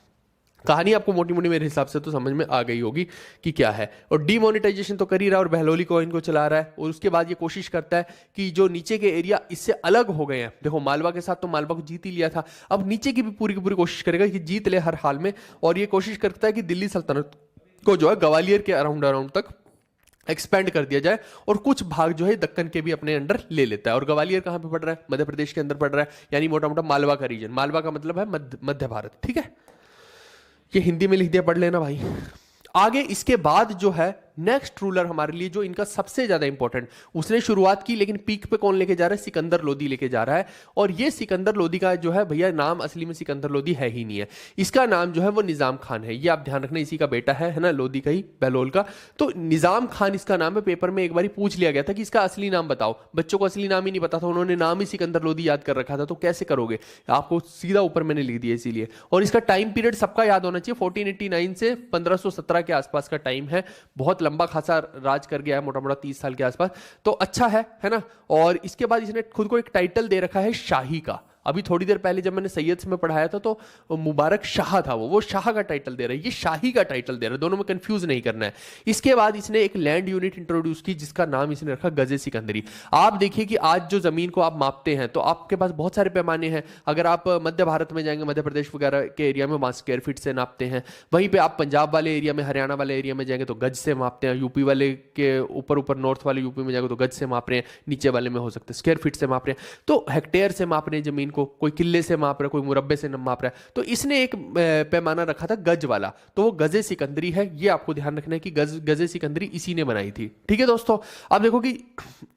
कहानी आपको मोटी मोटी मेरे हिसाब से तो समझ में आ गई होगी कि क्या है। और डीमोनेटाइजेशन तो कर ही रहा है और बहलोली कॉइन को चला रहा है, और उसके बाद ये कोशिश करता है कि जो नीचे के एरिया इससे अलग हो गए हैं, देखो मालवा के साथ तो मालवा को जीत ही लिया था, अब नीचे की भी पूरी कोशिश करेगा कि जीत ले हर हाल में। और ये कोशिश करता है कि दिल्ली सल्तनत को जो है ग्वालियर के अराउंड तक एक्सपेंड कर दिया जाए, और कुछ भाग जो है दक्कन के भी अपने अंडर ले लेता है। और ग्वालियर कहां पे पड़ रहा है, मध्य प्रदेश के अंदर पड़ रहा है, यानी मोटा मोटा मालवा का रीजन। मालवा का मतलब है मध्य भारत, ठीक है। ये हिंदी में लिख दिया, पढ़ लेना भाई। आगे इसके बाद जो है नेक्स्ट रूलर हमारे लिए जो इनका सबसे ज्यादा इंपॉर्टेंट, उसने शुरुआत की लेकिन पीक पे कौन लेके जा रहा है, सिकंदर लोदी लेके जा रहा है। और ये सिकंदर लोदी का जो है भैया नाम असली में सिकंदर लोदी है ही नहीं है, इसका नाम जो है वो निजाम खान है। ये आप ध्यान रखना, इसी का बेटा है ना, लोदी का ही, बहलोल का। तो निजाम खान इसका नाम है। पेपर में एक बार पूछ लिया गया था कि इसका असली नाम बताओ, बच्चों को असली नाम ही नहीं पता था, उन्होंने नाम ही सिकंदर लोदी याद कर रखा था, तो कैसे करोगे, आपको सीधा ऊपर मैंने लिख दिया इसीलिए। और इसका टाइम पीरियड सबका याद होना चाहिए, 1489 से 1517 के आसपास का टाइम है, बहुत लंबा खासा राज कर गया है, मोटा मोटा 30 साल के आसपास, तो अच्छा है ना। और इसके बाद इसने खुद को एक टाइटल दे रखा है शाही का। अभी थोड़ी देर पहले जब मैंने सैयद से में पढ़ाया था तो मुबारक शाह था, वो शाह का टाइटल दे रहा है, ये शाही का टाइटल दे रहा है, दोनों में कंफ्यूज नहीं करना है। इसके बाद इसने एक लैंड यूनिट इंट्रोड्यूस की जिसका नाम इसने रखा गजे सिकंदरी। आप देखिए कि आज जो जमीन को आप मापते हैं तो आपके पास बहुत सारे पैमाने हैं। अगर आप मध्य भारत में जाएंगे, मध्य प्रदेश वगैरह के एरिया में वहां स्क्वायर फीट से नापते हैं, वहीं पे आप पंजाब वाले एरिया में, हरियाणा वाले एरिया में जाएंगे तो गज से मापते हैं, यूपी वाले के ऊपर नॉर्थ वाले यूपी में जाएंगे तो गज से माप रहे हैं, नीचे वाले में हो सकते हैं स्क्वायर फीट से माप रहे हैं, तो हेक्टेयर से माप रहे हैं जमीन को, कोई किले से माप रहा है, कोई मुरब्बे से माप रहा है। तो इसने एक पैमाना रखा था गज वाला, तो वो गजे सिकंदरी है। ये आपको ध्यान रखना है कि गजे सिकंदरी इसी ने बनाई थी, ठीक है दोस्तों। अब देखो कि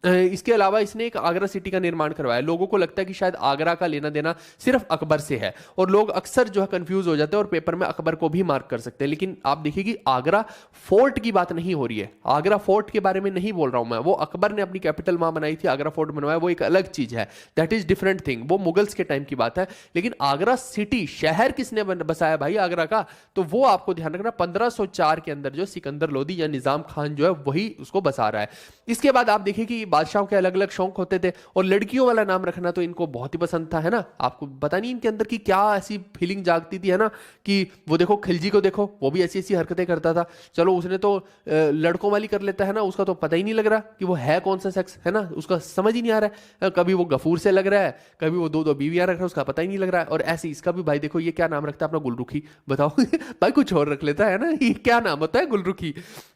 इसके अलावा इसने एक आगरा सिटी का निर्माण करवाया। लोगों को लगता है कि शायद आगरा का लेना देना सिर्फ अकबर से है, और लोग अक्सर जो है कंफ्यूज हो जाते हैं और पेपर में अकबर को भी मार्क कर सकते हैं। लेकिन आप देखिए कि आगरा फोर्ट की बात नहीं हो रही है, आगरा फोर्ट के बारे में नहीं बोल रहा हूं मैं। वो अकबर ने अपनी कैपिटल वहां बनाई थी, आगरा फोर्ट बनवाया, वो एक अलग चीज है, दैट इज डिफरेंट थिंग, वो मुगल्स के टाइम की बात है। लेकिन आगरा सिटी, शहर किसने बसाया भाई आगरा का, तो वो आपको ध्यान रखना 1504 के अंदर जो सिकंदर लोदी या निजाम खान जो है वही उसको बसा रहा है। इसके बाद आप देखिए कि बादशाहों के अलग अलग शौक होते थे, और लड़कियों वाला नाम रखना तो इनको बहुत ही पसंद था, है ना। आपको पता नहीं इनके अंदर की क्या ऐसी फीलिंग जागती थी, है ना, कि वो देखो खिलजी को देखो, वो भी ऐसी ऐसी हरकतें करता था। चलो उसने तो लड़कों वाली कर लेता है ना, उसका तो पता ही नहीं लग रहा कि वो है कौन सा सेक्स, है ना, उसका समझ ही नहीं आ रहा है। कभी वो गफूर से लग रहा है, कभी वो दो बीवियां रख रहा है, उसका पता ही नहीं लग रहा है। और ऐसे इसका भी भाई देखो, ये क्या नाम रखता है अपना, गुलरुखी, बताओ भाई कुछ और रख लेता है ना, ये क्या नाम होता है गुलरुखी।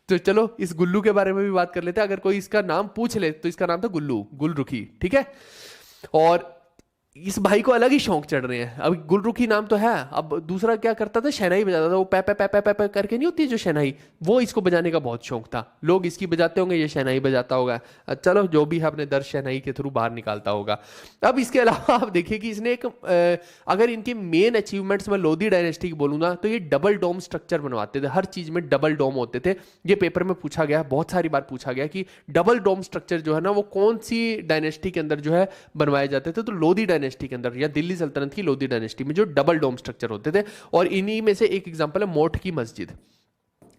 तो चलो इस गुल्लू के बारे में भी बात कर लेते हैं। अगर कोई इसका नाम पूछ ले तो इसका नाम था गुलरुखी, ठीक है। और इस भाई को अलग ही शौक चढ़ रहे हैं। अब गुलरुखी नाम तो है, अब दूसरा क्या करता था, शहनाई बजाता था, वो पै पै पै पै पै पै करके नहीं होती जो शहनाई, वो इसको बजाने का बहुत शौक था। लोग इसकी बजाते होंगे, ये शहनाई बजाता होगा, चलो जो भी है अपने दर्द शहनाई के थ्रू बाहर निकालता होगा। अब इसके अलावा आप देखिए कि इसने एक अगर इनके मेन अचीवमेंट्स में लोधी डायनेस्टी की बोलूंगा तो ये डबल डोम स्ट्रक्चर बनवाते थे, हर चीज में डबल डोम होते थे। ये पेपर में पूछा गया, बहुत सारी बार पूछा गया कि डबल डोम स्ट्रक्चर जो है ना वो कौन सी डायनेस्टी के अंदर जो है बनवाए जाते थे, तो लोधी डायनेस्टी के अंदर या दिल्ली सल्तनत की लोधी डायनेस्टी में जो डबल डोम स्ट्रक्चर होते थे। और इन्हीं में से एक एग्जांपल है मोठ की मस्जिद।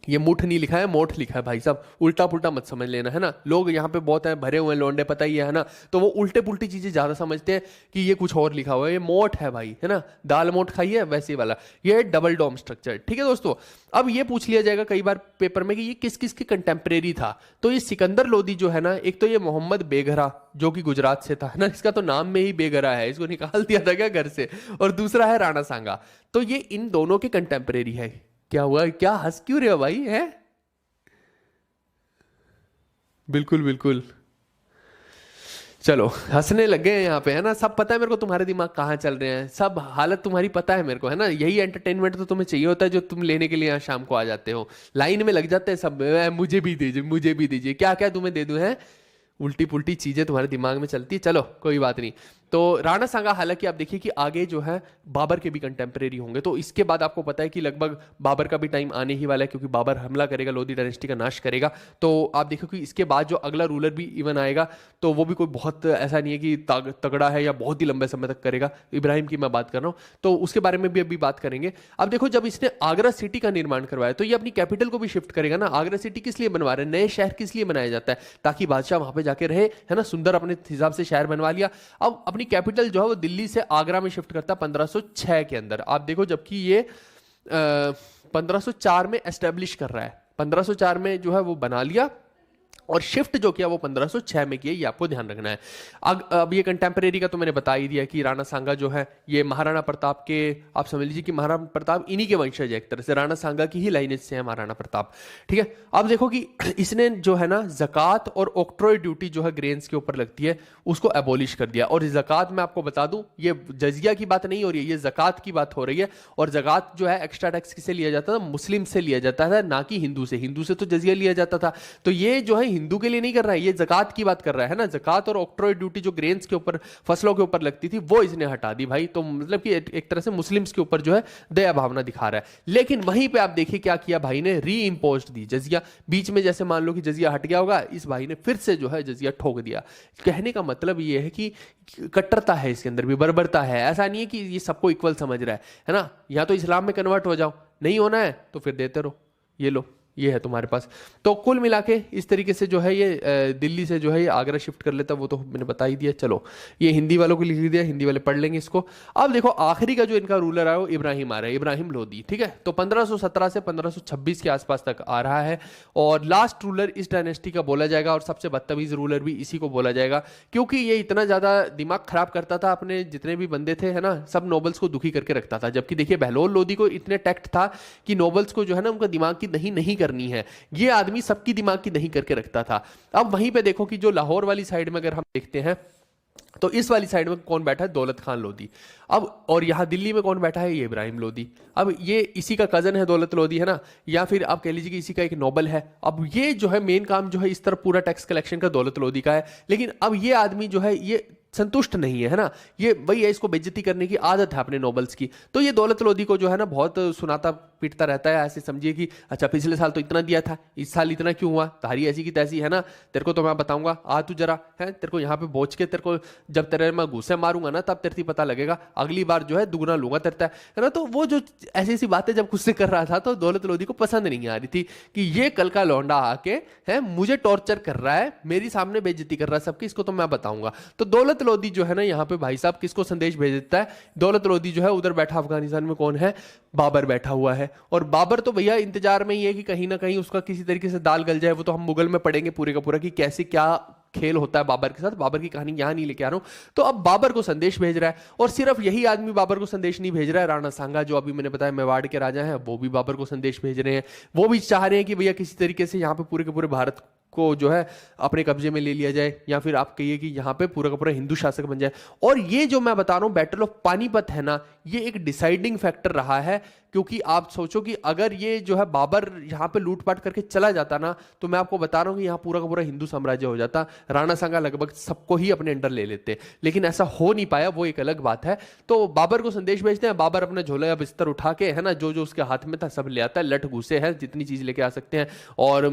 ये मुठ नहीं लिखा है, मोठ लिखा है भाई साहब, उल्टा पुल्टा मत समझ लेना, है ना। लोग यहाँ पे बहुत हैं, भरे हुए हैं लौंडे, पता ही है ना, तो वो उल्टे पुल्टी चीजें ज्यादा समझते हैं कि ये कुछ और लिखा हुआ है। ये मोठ है भाई, है ना, दाल मोठ खाई है वैसे वाला, ये डबल डोम स्ट्रक्चर। ठीक है दोस्तों, अब ये पूछ लिया जाएगा कई बार पेपर में कि ये किस किस के कंटेम्प्रेरी था। तो ये सिकंदर लोदी जो है ना, एक तो ये मोहम्मद बेगरा जो कि गुजरात से था, है ना, इसका तो नाम में ही बेगरा है, इसको निकाल दिया था क्या घर से, और दूसरा है राणा सांगा। तो ये इन दोनों के कंटेम्प्रेरी है। क्या हुआ, क्या हंस क्यों रहे हो भाई, है? बिल्कुल बिल्कुल, चलो हंसने लग गए हैं यहाँ पे, है ना। सब पता है मेरे को तुम्हारे दिमाग कहाँ चल रहे हैं, सब हालत तुम्हारी पता है मेरे को, है ना। यही एंटरटेनमेंट तो तुम्हें चाहिए होता है जो तुम लेने के लिए यहाँ शाम को आ जाते हो, लाइन में लग जाते हैं सब, मुझे भी दीजिए, मुझे भी दीजिए, क्या क्या तुम्हें दे दूं, है उल्टी पुल्टी चीजें तुम्हारे दिमाग में चलती है। चलो कोई बात नहीं। तो राणा सांगा, हालांकि आप देखिए कि आगे जो है बाबर के भी कंटेम्प्रेरी होंगे, तो इसके बाद आपको पता है कि लगभग बाबर का भी टाइम आने ही वाला है, क्योंकि बाबर हमला करेगा, लोधी डायनेस्टी का नाश करेगा। तो आप देखो कि इसके बाद जो अगला रूलर भी इवन आएगा, तो वो भी कोई बहुत ऐसा नहीं है कि तगड़ा है या बहुत ही लंबे समय तक करेगा। इब्राहिम की मैं बात कर रहा हूँ, तो उसके बारे में भी अभी बात करेंगे। अब देखो, जब इसने आगरा सिटी का निर्माण करवाया तो ये अपनी कैपिटल को भी शिफ्ट करेगा ना। आगरा सिटी किस लिए बनवा रहे हैं, नए शहर किस लिए बनाया जाता है, ताकि बादशाह वहां पे जाके रहे, है ना, सुंदर अपने हिसाब से शहर बनवा लिया। अब अपनी कैपिटल जो है वो दिल्ली से आगरा में शिफ्ट करता है 1506 के अंदर, आप देखो, जबकि ये 1504 में एस्टेब्लिश कर रहा है, 1504 में जो है वो बना लिया, और शिफ्ट जो किया वो 1506 में किया, ये आपको ध्यान रखना है। अब ये कंटेम्प्रेरी का तो मैंने बता ही दिया कि राणा सांगा जो है ये महाराणा प्रताप के, आप समझ लीजिए कि महाराणा प्रताप इन्हीं के वंशज है, एक तरह से राणा सांगा की ही लाइनेज से है महाराणा प्रताप। ठीक है, अब देखो कि इसने जो है ना जक़ात और ऑक्ट्रॉय ड्यूटी जो है ग्रेन्स के ऊपर लगती है उसको एबॉलिश कर दिया। और जक़ात मैं आपको बता दूं, ये जजिया की बात नहीं हो रही है, ये जक़ात की बात हो रही है। और जक़ात जो है एक्स्ट्रा टैक्स किसे लिया जाता था, मुस्लिम से लिया जाता था, ना कि हिंदू से। हिंदू से तो जजिया लिया जाता था, तो ये जो है हिंदू के लिए नहीं कर रहा है, ये जक़ात की बात कर रहा है ना। जक़ात और ऑक्ट्रॉय ड्यूटी जो ग्रेन्स के ऊपर, फसलों के ऊपर लगती थी, वो इसने हटा दी भाई। तो मतलब कि एक तरह से मुस्लिम्स के ऊपर जो है दया भावना दिखा रहा है। लेकिन वहीं पे आप देखिए क्या किया भाई ने, री इम्पोज दी जजिया। बीच में जैसे मान लो कि जजिया हट गया होगा, इस भाई ने फिर से जो है जजिया ठोक दिया। कहने का मतलब ये है कि कट्टरता है इसके अंदर भी, बर्बरता है। ऐसा नहीं है कि ये सबको इक्वल समझ रहा है ना। या तो इस्लाम में कन्वर्ट हो जाओ, नहीं होना है तो फिर देते रहो, ये लो, ये है तुम्हारे पास। तो कुल मिला के इस तरीके से जो है ये दिल्ली से जो है ये आगरा शिफ्ट कर लेता, वो तो मैंने बता ही दिया। चलो ये हिंदी वालों को लिख दिया, हिंदी वाले पढ़ लेंगे इसको। अब देखो आखिरी का जो इनका रूलर है वो इब्राहिम आ रहा है, इब्राहिम लोदी। ठीक है, तो 1517 से 1526 के आसपास तक आ रहा है, और लास्ट रूलर इस डायनेस्टी का बोला जाएगा, और सबसे बदतमीज रूलर भी इसी को बोला जाएगा, क्योंकि ये इतना ज्यादा दिमाग खराब करता था, अपने जितने भी बंदे थे, है ना, सब नोबल्स को दुखी करके रखता था। जबकि देखिए बहलोल लोदी को इतने टैक्ट था कि नोबल्स को जो है ना उनका दिमाग की नहीं करनी है, ये आदमी सबकी दिमाग की नहीं करके रखता था। अब वहीं पे देखो कि जो लाहौर वाली साइड में अगर हम देखते हैं, तो इस वाली साइड में कौन बैठा है, दौलत खान लोधी। अब और यहां दिल्ली में कौन बैठा है, ये इब्राहिम लोधी। अब ये इसी का कजन है दौलत लोधी, है ना, या फिर आप कह लीजिए कि इसी का एक नोबल है। अब ये जो है मेन काम जो है इस तरफ पूरा टैक्स कलेक्शन का दौलत लोधी का है। लेकिन अब ये आदमी जो है ये संतुष्ट नहीं है ना, ये वही है, इसको बेइज्जती करने की आदत है अपने नोबल्स की। तो ये दौलत लोधी को जो है ना बहुत सुनाता पीटता रहता है। ऐसे समझिए कि अच्छा पिछले साल तो इतना दिया था, इस साल इतना क्यों हुआ, तारी ऐसी की तैसी, है ना, तेरे को तो मैं बताऊंगा, आ तू जरा, है, तेरे को यहाँ पे बोझ के, तेरे को जब तेरे मैं घूसे मारूंगा ना तब तेरे पता लगेगा, अगली बार जो है दुगना लूंगा तेरे, है ना। तो वो जो ऐसी ऐसी बातें जब खुद से कर रहा था, तो दौलत लोधी को पसंद नहीं आ रही थी कि ये कल का लौंडा आके है मुझे टॉर्चर कर रहा है, मेरी सामने बेइज्जती कर रहा है सबकी, इसको तो मैं बताऊंगा। तो दौलत लोधी जो है ना यहाँ पे भाई साहब किसको संदेश भेज देता है, दौलत लोधी जो है उधर बैठा अफगानिस्तान में कौन है, बाबर बैठा हुआ है। और बाबर तो भैया इंतजार में ही है कि कहीं ना कहीं उसका किसी तरीके से दाल गल जाए। वो तो हम मुगल में पढ़ेंगे पूरे का पूरा कि कैसे क्या खेल होता है बाबर के साथ। बाबर की कहानी यहां नहीं लेके आ रहा हूं। तो अब बाबर को संदेश भेज रहा है, और सिर्फ यही आदमी बाबर को संदेश नहीं भेज रहा है, राणा सांगा जो अभी मैंने बताया मेवाड़ के राजा हैं, वो भी बाबर को संदेश भेज रहे हैं। वो भी चाह रहे हैं कि भैया किसी तरीके से यहाँ पे पूरे के पूरे भारत को जो है अपने कब्जे में ले लिया जाए, या फिर आप कहिए कि यहाँ पे पूरा का पूरा हिंदू शासक बन जाए। और ये जो मैं बता रहा हूं बैटल ऑफ पानीपत है ना, ये एक डिसाइडिंग फैक्टर रहा है। क्योंकि आप सोचो कि अगर ये जो है बाबर यहाँ पे लूटपाट करके चला जाता ना, तो मैं आपको बता रहा हूं कि यहाँ पूरा का पूरा हिंदू साम्राज्य हो जाता, राणा सांगा लगभग सबको ही अपने अंडर ले लेते। लेकिन ऐसा हो नहीं पाया, वो एक अलग बात है। तो बाबर को संदेश भेजते हैं, बाबर अपना झोला या बिस्तर उठा के, है ना, जो जो उसके हाथ में था सब ले आता है, लठ घुसे है जितनी चीज लेके आ सकते हैं। और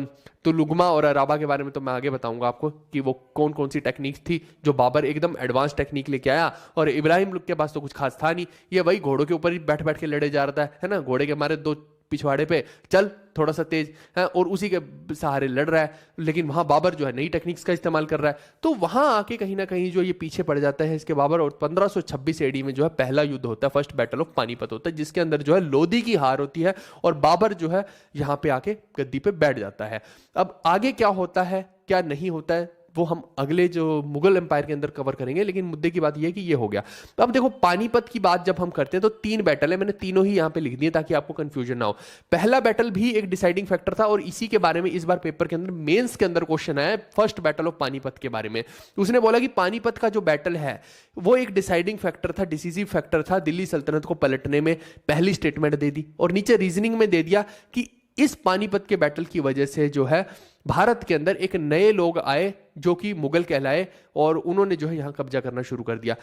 तो लुगमा और अराबा के बारे में तो मैं आगे बताऊंगा आपको कि वो कौन कौन सी टेक्निक थी जो बाबर एकदम एडवांस टेक्निक लेके आया। और इब्राहिम के पास तो कुछ खास था नहीं, ये वही घोड़ों के ऊपर ही बैठ बैठ के लड़े जा रहा था, है ना, घोड़े के मारे दो पिछवाड़े पे, चल थोड़ा सा तेज है, और उसी के सहारे लड़ रहा है। लेकिन वहां बाबर जो है नई टेक्निक्स का इस्तेमाल कर रहा है, तो वहां आके कहीं ना कहीं जो ये पीछे पड़ जाता है इसके बाबर। और 1526 एडी में जो है पहला युद्ध होता है, फर्स्ट बैटल ऑफ पानीपत होता है, जिसके अंदर जो है लोदी की हार होती है और बाबर जो है यहां पे आके गद्दी पे बैठ जाता है। अब आगे क्या होता है क्या नहीं होता है वो हम अगले जो मुगल एम्पायर के अंदर कवर करेंगे, लेकिन मुद्दे की बात यह है कि ये हो गया। तो अब देखो पानीपत की बात जब हम करते हैं तो 3 बैटल है, मैंने तीनों ही यहां पे लिख दिए ताकि आपको कंफ्यूजन ना हो। पहला बैटल भी एक डिसाइडिंग फैक्टर था और इसी के बारे में इस बार पेपर के अंदर मेंस के अंदर क्वेश्चन आया, फर्स्ट बैटल ऑफ पानीपत के बारे में। उसने बोला कि पानीपत का जो बैटल है वो एक डिसाइडिंग फैक्टर था, डिसीजिव फैक्टर था, दिल्ली सल्तनत को पलटने में पहली स्टेटमेंट दे दी और नीचे रीजनिंग में दे दिया कि इस पानीपत के बैटल की वजह से जो है भारत के अंदर एक नए लोग आए जो कि मुगल कहलाए और उन्होंने जो है यहां कब्जा करना शुरू कर दिया।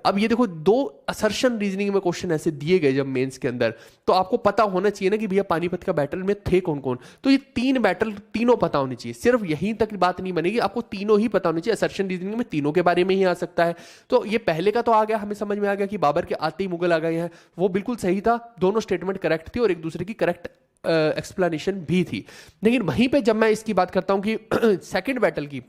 अब ये देखो 2 असर्शन रीजनिंग में क्वेश्चन ऐसे दिए गए जब मेंस के अंदर, तो आपको पता होना चाहिए ना कि भैया पानीपत का बैटल में थे कौन कौन। तो ये 3 बैटल तीनों पता होनी चाहिए, सिर्फ यहीं तक बात नहीं बनेगी, आपको तीनों ही पता होनी चाहिए। असर्शन रीजनिंग में तीनों के बारे में ही आ सकता है। तो ये पहले का तो आ गया, हमें समझ में आ गया कि बाबर के आते ही मुगल आ गए हैं, वो बिल्कुल सही था, दोनों स्टेटमेंट करेक्ट थी और एक दूसरे की करेक्ट एक्सप्लेनेशन भी थी। लेकिन वहीं पे जब मैं इसकी बात करता हूं कि सेकंड बैटल की,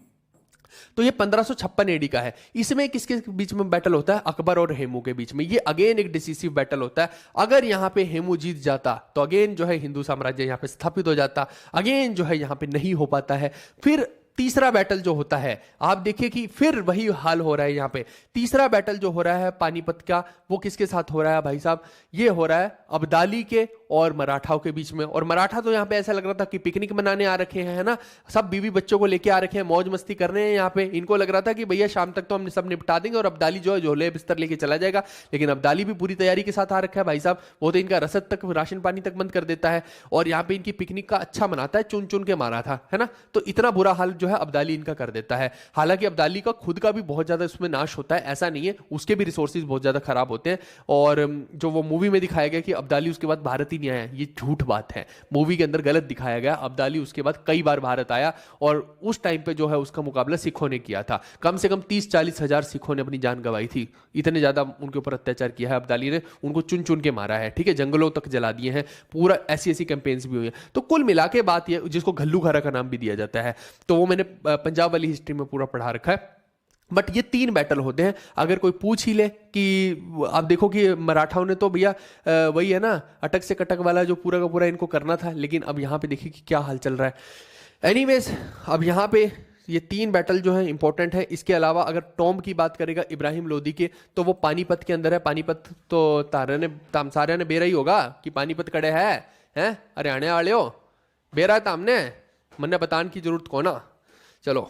तो ये 1556 एडी का है। इसमें किसके बीच में बैटल होता है? अकबर और हेमू के बीच में। ये अगेन एक डिसीसिव बैटल होता है। अगर यहां पे हेमू जीत जाता तो अगेन जो है हिंदू साम्राज्य यहां पे स्थापित हो जाता, अगेन जो है यहां पे नहीं हो पाता है। फिर तीसरा बैटल जो होता है, आप देखिए कि फिर वही हाल हो रहा है यहां पे। तीसरा बैटल जो हो रहा है पानीपत का, वो किसके साथ हो रहा है भाई साहब? ये हो रहा है अब्दाली के और मराठाओं के बीच में। और मराठा तो यहां पे ऐसा लग रहा था कि पिकनिक मनाने आ रखे हैं, है ना, सब बीवी बच्चों को लेके आ रखे हैं, मौज मस्ती कर रहे हैं यहां पे। इनको लग रहा था कि भैया शाम तक तो हम सब निपटा देंगे और अब्दाली जो है झोले बिस्तर लेके चला जाएगा। लेकिन अब्दाली भी पूरी तैयारी के साथ आ रखा है भाई साहब, वो तो इनका रसद तक, राशन पानी तक बंद कर देता है और यहाँ पे इनकी पिकनिक का अच्छा मनाता है, चुन चुन के मारा था, है ना। तो इतना बुरा हाल जो है अब्दाली इनका कर देता है। हालांकि अब्दाली का खुद का भी बहुत ज्यादा उसमें नाश होता है, ऐसा नहीं है, उसके भी रिसोर्सेज बहुत ज्यादा खराब होते हैं। और जो वो मूवी में दिखाया गया कि अब्दाली उसके बाद भारत ही नहीं आया, ये झूठ बात है, मूवी के अंदर गलत दिखाया गया। अब्दाली उसके बाद कई बार भारत आया और उस टाइम पे जो है उसका मुकाबला सिखों ने किया था। कम से कम 30-40 हजार सिखों ने अपनी जान गंवाई थी, इतने ज्यादा उनके ऊपर अत्याचार किया है अब्दाली ने, उनको चुन चुन के मारा है, ठीक है, जंगलों तक जला दिए हैं, पूरा ऐसी ऐसी कैंपेन्स भी हुई हैं। तो कुल मिला के बात यह, जिसको घल्लू घारा का नाम भी दिया जाता है, तो वो मैंने पंजाब वाली हिस्ट्री में पूरा पढ़ा रखा है। बट ये 3 बैटल होते हैं। अगर कोई पूछ ही ले कि आप देखो कि मराठाओं ने तो भैया वही है ना, अटक से कटक वाला जो पूरा का पूरा इनको करना था, लेकिन अब यहां पे देखिए कि क्या हाल चल रहा है। एनीवेज, अब यहां पे ये 3 बैटल जो है इंपॉर्टेंट है। इसके अलावा अगर टॉम की बात करेगा इब्राहिम लोदी के, तो वो पानीपत के अंदर है। पानीपत तो तामसारे ने बेरा ही होगा कि पानीपत कड़े है हरियाणा वाले हो, बेरा तामने मन्ने बतान की जरूरत को ना। चलो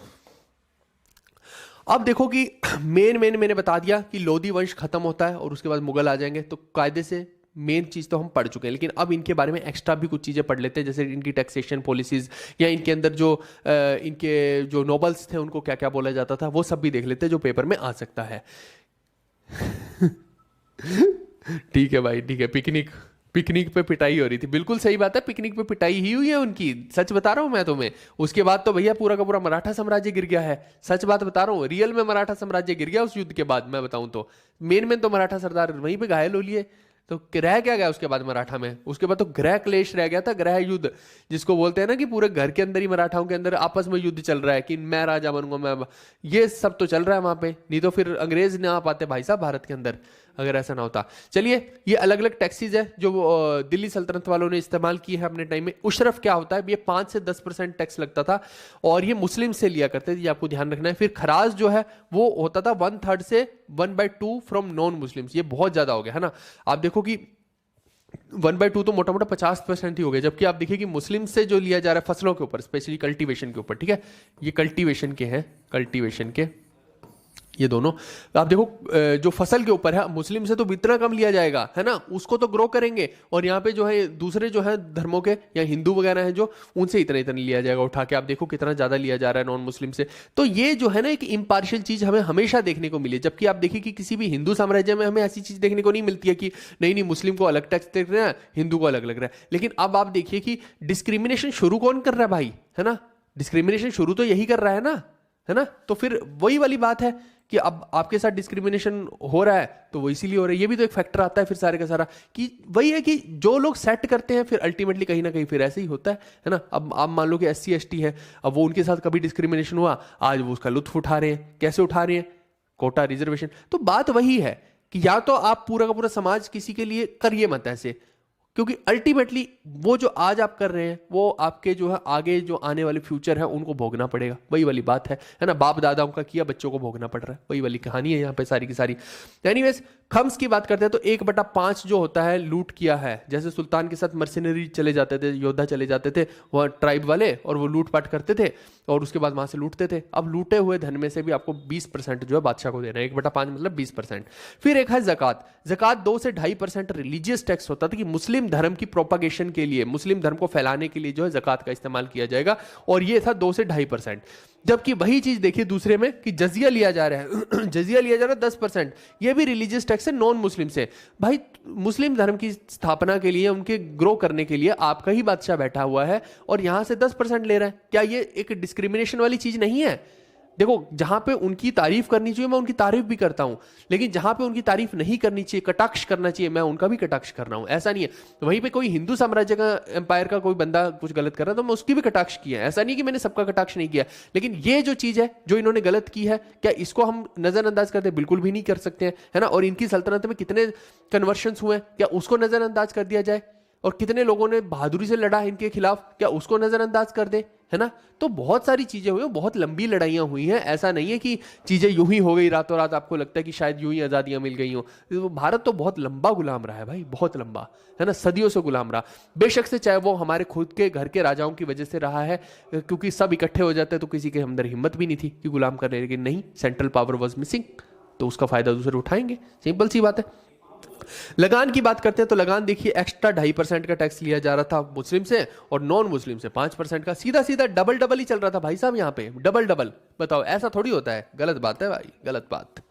अब देखो कि मेन मैंने बता दिया कि लोधी वंश खत्म होता है और उसके बाद मुगल आ जाएंगे, तो कायदे से मेन चीज तो हम पढ़ चुके हैं। लेकिन अब इनके बारे में एक्स्ट्रा भी कुछ चीजें पढ़ लेते हैं, जैसे इनकी टैक्सेशन पॉलिसीज या इनके अंदर जो इनके जो नोबल्स थे उनको क्या क्या बोला जाता था, वो सब भी देख लेते हैं जो पेपर में आ सकता है। ठीक है भाई, ठीक है। पिकनिक पे पिटाई हो रही थी, बिल्कुल सही बात है, पिकनिक पे पिटाई ही हुई है उनकी, सच बता रहा हूं मैं तुम्हें। उसके बाद तो भैया पूरा का पूरा मराठा साम्राज्य गिर गया है, सच बात बता रहा हूं, रियल में मराठा साम्राज्य गिर गया उस युद्ध के बाद। मैं बताऊं तो मेन तो मराठा सरदार वहीं पे घायल हो लिए। तो रह क्या गया उसके बाद मराठा में? उसके बाद तो ग्रह क्लेश रह गया था, ग्रह युद्ध, जिसको बोलते हैं ना कि पूरे घर के अंदर ही मराठाओं के अंदर आपस में युद्ध चल रहा है कि मैं राजा बनूंगा, मैं, ये सब तो चल रहा है वहां पे। नहीं तो फिर अंग्रेज ना आ पाते भाई साहब भारत के अंदर, अगर ऐसा ना होता। चलिए, ये अलग अलग टैक्सीज है जो दिल्ली सल्तनत वालों ने इस्तेमाल की है अपने टाइम में। उशरफ क्या होता है? ये 5 से 10% टैक्स लगता था और ये मुस्लिम से लिया करते थे, ये आपको ध्यान रखना है। फिर खराज जो है वो होता था 1/3 से 1/2 फ्रॉम नॉन मुस्लिम्स, ये बहुत ज्यादा हो गया है ना। आप देखो कि 1/2 तो मोटा मोटा 50% ही हो गया, जबकि आप देखिए कि मुस्लिम से जो लिया जा रहा है फसलों के ऊपर, स्पेशली कल्टीवेशन के ऊपर, ठीक है, ये कल्टीवेशन के हैं, कल्टीवेशन के ये दोनों आप देखो जो फसल के ऊपर है, मुस्लिम से तो इतना कम लिया जाएगा, है ना, उसको तो ग्रो करेंगे, और यहाँ पे जो है दूसरे जो है धर्मों के या हिंदू वगैरह हैं जो, उनसे इतना इतना लिया जाएगा उठा के। आप देखो कितना ज्यादा लिया जा रहा है नॉन मुस्लिम से। तो ये जो है ना एक इम्पार्शियल चीज हमें हमेशा देखने को मिली, जबकि आप देखिए कि किसी भी हिंदू साम्राज्य में हमें ऐसी चीज देखने को नहीं मिलती है कि नहीं नहीं मुस्लिम को अलग टैक्स देख रहे हैं, हिंदू को अलग लग रहा है। लेकिन अब आप देखिए कि डिस्क्रिमिनेशन शुरू कौन कर रहा है भाई, है ना, डिस्क्रिमिनेशन शुरू तो यही कर रहा है ना, है ना। तो फिर वही वाली बात है कि अब आपके साथ डिस्क्रिमिनेशन हो रहा है तो वो इसीलिए हो रहा है। ये भी तो एक फैक्टर आता है फिर सारे का सारा, कि वही है कि जो लोग सेट करते हैं फिर अल्टीमेटली कहीं ना कहीं फिर ऐसे ही होता है ना। अब आप मान लो कि SC ST है, अब वो उनके साथ कभी डिस्क्रिमिनेशन हुआ, आज वो उसका लुत्फ उठा रहे हैं। कैसे उठा रहे हैं? कोटा रिजर्वेशन। तो बात वही है कि या तो आप पूरा का पूरा समाज किसी के लिए करिए मत ऐसे, क्योंकि अल्टीमेटली वो जो आज आप कर रहे हैं वो आपके जो है आगे जो आने वाले फ्यूचर है उनको भोगना पड़ेगा। वही वाली बात है ना, बाप दादाओं का किया बच्चों को भोगना पड़ रहा है, वही वाली कहानी है यहाँ पे सारी की सारी। एनीवेज, खम्स की बात करते हैं तो 1/5 जो होता है लूट किया है। जैसे सुल्तान के साथ मर्सिनरी चले जाते थे, योद्धा चले जाते थे वह ट्राइब वाले, और वो लूटपाट करते थे और उसके बाद वहां से लूटते थे। अब लूटे हुए धन में से भी आपको 20% जो है बादशाह को देना है, 1/5 मतलब 20%। फिर एक है जक़ात। जक़ात 2 से 2.5% रिलीजियस टैक्स होता था कि मुस्लिम धर्म की प्रोपागेशन के लिए, मुस्लिम धर्म को फैलाने के लिए जो है जक़ात का इस्तेमाल किया जाएगा, और ये था 2 से 2.5%। जबकि वही चीज देखिए दूसरे में कि जजिया लिया जा रहा है जजिया लिया जा रहा है 10%, ये भी रिलीजियस टैक्स है नॉन मुस्लिम से। भाई मुस्लिम धर्म की स्थापना के लिए, उनके ग्रो करने के लिए आपका ही बादशाह बैठा हुआ है और यहां से 10% ले रहा है। क्या ये एक डिस्क्रिमिनेशन वाली चीज नहीं है? देखो, जहां पे उनकी तारीफ करनी चाहिए मैं उनकी तारीफ भी करता हूं, लेकिन जहां पे उनकी तारीफ नहीं करनी चाहिए, कटाक्ष करना चाहिए, मैं उनका भी कटाक्ष कर रहा हूं। ऐसा नहीं है वहीं पे कोई हिंदू साम्राज्य का, एम्पायर का कोई बंदा कुछ गलत कर रहा है तो मैं उसकी भी कटाक्ष किया है। ऐसा नहीं कि मैंने सबका कटाक्ष नहीं किया, लेकिन ये जो चीज है जो इन्होंने गलत की है, क्या इसको हम नजरअंदाज करते? बिल्कुल भी नहीं कर सकते हैं, है ना। और इनकी सल्तनत में कितने कन्वर्शंस हुए, क्या उसको नजरअंदाज कर दिया जाए? और कितने लोगों ने बहादुरी से लड़ा इनके खिलाफ, क्या उसको नजरअंदाज कर दे, है ना। तो बहुत सारी चीजें हुई, बहुत लंबी लड़ाइयां हुई हैं। ऐसा नहीं है कि चीजें यूं ही हो गई रातों रात, आपको लगता है कि शायद यूं ही आजादियां मिल गई हो। तो भारत तो बहुत लंबा गुलाम रहा है भाई, बहुत लंबा, है ना, सदियों से गुलाम रहा। बेशक से चाहे वो हमारे खुद के घर के राजाओं की वजह से रहा है, क्योंकि सब इकट्ठे हो जाते तो किसी के अंदर हिम्मत भी नहीं थी कि गुलाम करने, लेकिन नहीं, सेंट्रल पावर वॉज मिसिंग, तो उसका फायदा दूसरे उठाएंगे, सिंपल सी बात है। लगान की बात करते हैं तो लगान देखिए एक्स्ट्रा 2.5% का टैक्स लिया जा रहा था मुस्लिम से, और नॉन मुस्लिम से 5% का। सीधा सीधा डबल डबल ही चल रहा था भाई साहब, यहाँ पे डबल डबल। बताओ ऐसा थोड़ी होता है, गलत बात है भाई, गलत बात।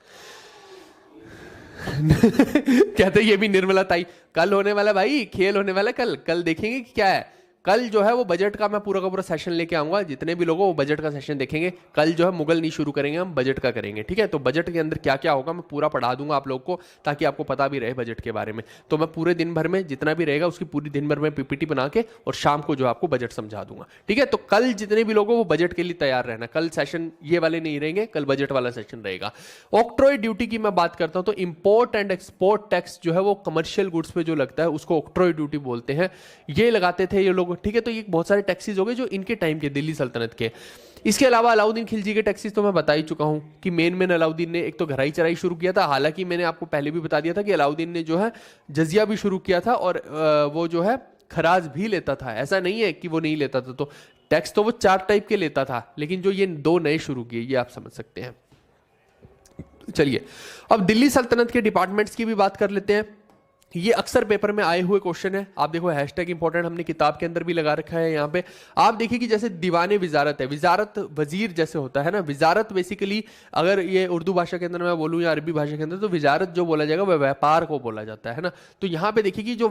कहते ये भी निर्मला ताई, कल होने वाला भाई, खेल होने वाला कल। कल देखेंगे कि क्या है। कल जो है वो बजट का मैं पूरा का पूरा सेशन लेके आऊंगा, जितने भी लोग वो बजट का सेशन देखेंगे। कल जो है मुगल नहीं शुरू करेंगे, हम बजट का करेंगे, ठीक है। तो बजट के अंदर क्या क्या होगा मैं पूरा पढ़ा दूंगा आप लोग को, ताकि आपको पता भी रहे बजट के बारे में। तो मैं पूरे दिन भर में जितना भी रहेगा उसकी पूरी दिन भर में PPT बना के और शाम को जो आपको बजट समझा दूंगा, ठीक है। तो कल जितने भी लोग वो बजट के लिए तैयार रहना, कल सेशन ये वाले नहीं रहेंगे, कल बजट वाला सेशन रहेगा। ऑक्ट्रॉय ड्यूटी की मैं बात करता हूं तो इंपोर्ट एंड एक्सपोर्ट टैक्स जो है वो कमर्शियल गुड्स पे जो लगता है उसको ऑक्ट्रॉय ड्यूटी बोलते हैं। ये लगाते थे ये लोग, ठीक है। तो ये बहुत सारे टैक्सेस हो गए जो इनके टाइम के, दिल्ली सल्तनत के। इसके अलावा अलाउद्दीन खिलजी के टैक्सेस तो मैं बता ही चुका हूं कि मेन अलाउद्दीन ने एक तो घराई चराई शुरू किया था। हालांकि मैंने आपको पहले भी बता दिया था कि अलाउद्दीन ने जो है जजिया भी शुरू किया था, और वो जो है खराज भी लेता था। ऐसा नहीं है कि वो नहीं लेता था, तो टैक्स तो वो 4 टाइप के लेता था, लेकिन जो ये 2 नए शुरू किए ये आप समझ सकते हैं। चलिए अब दिल्ली सल्तनत के डिपार्टमेंट्स की भी बात कर लेते हैं। ये अक्सर पेपर में आए हुए क्वेश्चन है। आप देखो हैशटैग इंपॉर्टेंट हमने किताब के अंदर भी लगा रखा है। यहाँ पे आप देखिए कि जैसे दीवाने विजारत है, विजारत वजीर जैसे होता है ना। विजारत बेसिकली अगर ये उर्दू भाषा के अंदर मैं बोलूँ या अरबी भाषा के अंदर, तो विजारत जो बोला जाएगा वह व्यापार को बोला जाता है ना। तो यहाँ पे देखिए कि जो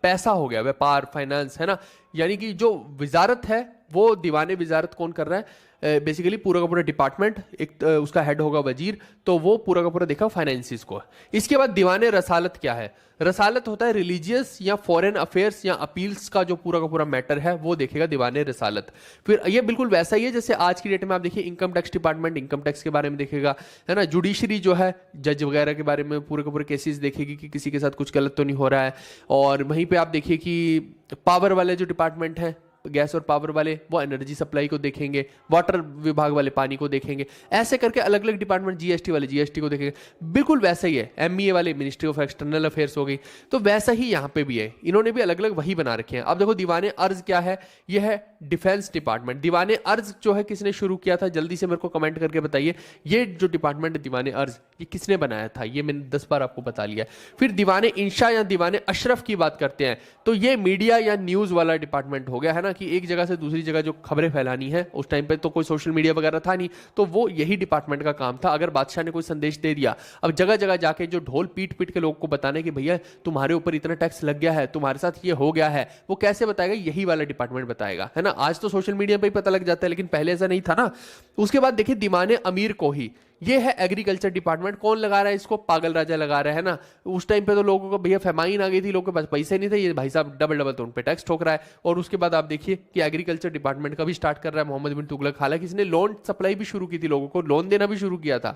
पैसा हो गया, व्यापार, फाइनेंस, है ना, यानी कि जो विजारत है वो दीवाने विजारत कौन कर रहा है, बेसिकली पूरा का पूरा डिपार्टमेंट, एक उसका हेड होगा वजीर, तो वो पूरा का पूरा देखा फाइनेंसिस को। इसके बाद दीवाने रसालत क्या है? रसालत होता है रिलीजियस या फॉरेन अफेयर्स या अपील्स का जो पूरा का पूरा मैटर है वो देखेगा दीवाने रसालत। फिर ये बिल्कुल वैसा ही है जैसे आज की डेट में आप देखिए income tax department income tax के बारे में देखेगा, है ना। जुडिशरी जो है जज वगैरह के बारे में पूरे के पूरे केसेस देखेगी कि किसी के साथ कुछ गलत तो नहीं हो रहा है। और वहीं पर आप देखिए कि पावर वाले जो डिपार्टमेंट है, गैस और पावर वाले, वो एनर्जी सप्लाई को देखेंगे, वाटर विभाग वाले पानी को देखेंगे, ऐसे करके अलग अलग डिपार्टमेंट, जीएसटी वाले जीएसटी को देखेंगे। बिल्कुल वैसा ही है। एमईए वाले मिनिस्ट्री ऑफ एक्सटर्नल अफेयर्स हो गई, तो वैसा ही यहाँ पे भी है। इन्होंने भी अलग अलग वही बना रखे हैं। अब देखो दीवाने अर्ज क्या है, यह है डिफेंस डिपार्टमेंट। दीवाने अर्ज जो है किसने शुरू किया था, जल्दी से मेरे को कमेंट करके बताइए। ये जो डिपार्टमेंट है दीवाने अर्ज, ये किसने बनाया था, ये मैंने 10 बार आपको बता लिया। फिर दीवाने इंशा या दीवाने अशरफ की बात करते हैं तो ये मीडिया या न्यूज वाला डिपार्टमेंट हो गया, है ना, कि एक जगह से दूसरी जगह जो खबरें फैलानी है। उस टाइम पे तो कोई सोशल मीडिया वगैरह था नहीं, तो वो यही डिपार्टमेंट का काम था। अगर बादशाह ने कोई संदेश दे दिया, अब जगह जगह जाके जो ढोल पीट पीट के लोगों को बताने कि भैया तुम्हारे ऊपर इतना टैक्स लग गया है, तुम्हारे साथ ये हो गया है, वो कैसे बताएगा, यही वाला डिपार्टमेंट बताएगा, है ना। आज तो सोशल मीडिया पे ही पता लग जाता है, लेकिन पहले ऐसा नहीं था ना। उसके बाद देखिए दीवाने अमीर को ही, ये है एग्रीकल्चर डिपार्टमेंट। कौन लगा रहा है इसको? पागल राजा लगा रहा है ना। उस टाइम पे तो लोगों को भैया फेमाइन आ गई थी, लोगों के पास पैसे नहीं थे, ये भाई साहब डबल डबल तो उन पे टैक्स ठोक रहा है। और उसके बाद आप देखिए कि एग्रीकल्चर डिपार्टमेंट का भी स्टार्ट कर रहा है मोहम्मद बिन तुगलक। हालांकि इसने लोन सप्लाई भी शुरू की थी, लोगों को लोन देना भी शुरू किया था।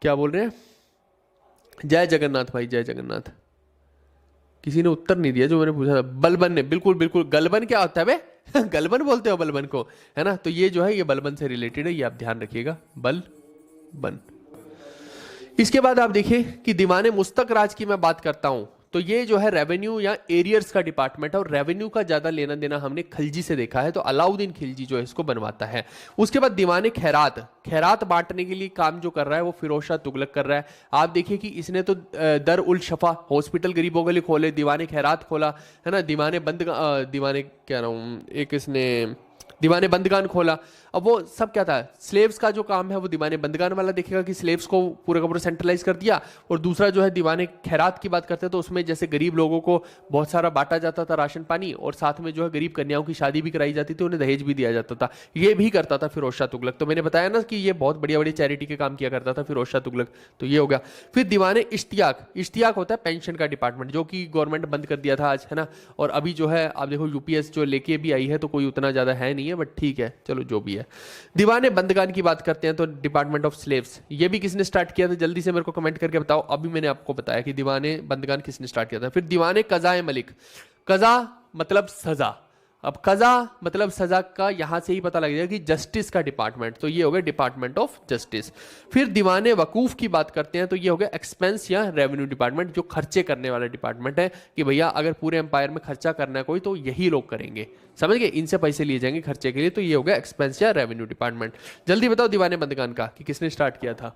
क्या बोल रहे हैं? जय जगन्नाथ भाई, जय जगन्नाथ। किसी ने उत्तर नहीं दिया जो मैंने पूछा था। बलबन ने, बिल्कुल बिल्कुल। गलबन क्या होता है बे? गलबन बोलते हो बलबन को, है ना। तो ये जो है ये बलबन से रिलेटेड है, ये आप ध्यान रखिएगा, बलबन। इसके बाद आप देखिए कि दीवाने मुस्तक राज की मैं बात करता हूं तो ये जो है रेवेन्यू या एरियर्स का डिपार्टमेंट है, और रेवेन्यू का ज्यादा लेना देना हमने खिलजी से देखा है, तो अलाउद्दीन खिलजी जो है इसको बनवाता है। उसके बाद दीवाने खैरात, खैरात बांटने के लिए काम जो कर रहा है वो फिरोज शाह तुगलक कर रहा है। आप देखिए कि इसने तो दर उल शफा हॉस्पिटल गरीबों के लिए खोले, दीवाने खैरात खोला, है ना। दीवाने क्या रहा हूं, एक इसने दीवाने बंदगान खोला। अब वो सब क्या था, स्लेव्स का जो काम है वो दीवाने बंदगान वाला देखेगा कि स्लेव्स को पूरा का पूरा सेंट्रलाइज कर दिया। और दूसरा जो है दीवाने खैरात की बात करते हैं तो उसमें जैसे गरीब लोगों को बहुत सारा बांटा जाता था राशन पानी, और साथ में जो है गरीब कन्याओं की शादी भी कराई जाती थी, उन्हें दहेज भी दिया जाता था। ये भी करता था फिरोज शाह तुगलक। तो मैंने बताया ना कि ये बहुत बढ़िया बढ़िया चैरिटी के काम किया करता था फिरोज शाह तुगलक। तो ये हो गया। फिर दीवाने इश्तियाक, इश्तियाक होता है पेंशन का डिपार्टमेंट, जो कि गवर्नमेंट बंद कर दिया था आज, है ना। और अभी जो है आप देखो यूपीएस जो लेके भी आई है तो कोई उतना ज्यादा है नहीं है, बट ठीक है, चलो जो भी है। दीवाने बंदगान की बात करते हैं तो डिपार्टमेंट ऑफ स्लेव्स, ये भी किसने स्टार्ट किया था? जल्दी से मेरे को कमेंट करके बताओ। अभी मैंने आपको बताया कि दीवाने बंदगान किसने स्टार्ट किया था। फिर दीवाने कज़ाए मलिक, कज़ा मतलब सजा। अब कज़ा मतलब सजा का यहां से ही पता लग जाएगा कि जस्टिस का डिपार्टमेंट, तो ये हो गया डिपार्टमेंट ऑफ जस्टिस। फिर दीवाने वकूफ की बात करते हैं तो ये हो गया एक्सपेंस या रेवेन्यू डिपार्टमेंट, जो खर्चे करने वाला डिपार्टमेंट है कि भैया अगर पूरे एम्पायर में खर्चा करना है कोई तो यही लोग करेंगे, समझ गए, इनसे पैसे लिए जाएंगे खर्चे के लिए। तो ये हो गया एक्सपेंस या रेवेन्यू डिपार्टमेंट। जल्दी बताओ दीवाने बंदगान का कि किसने स्टार्ट किया था?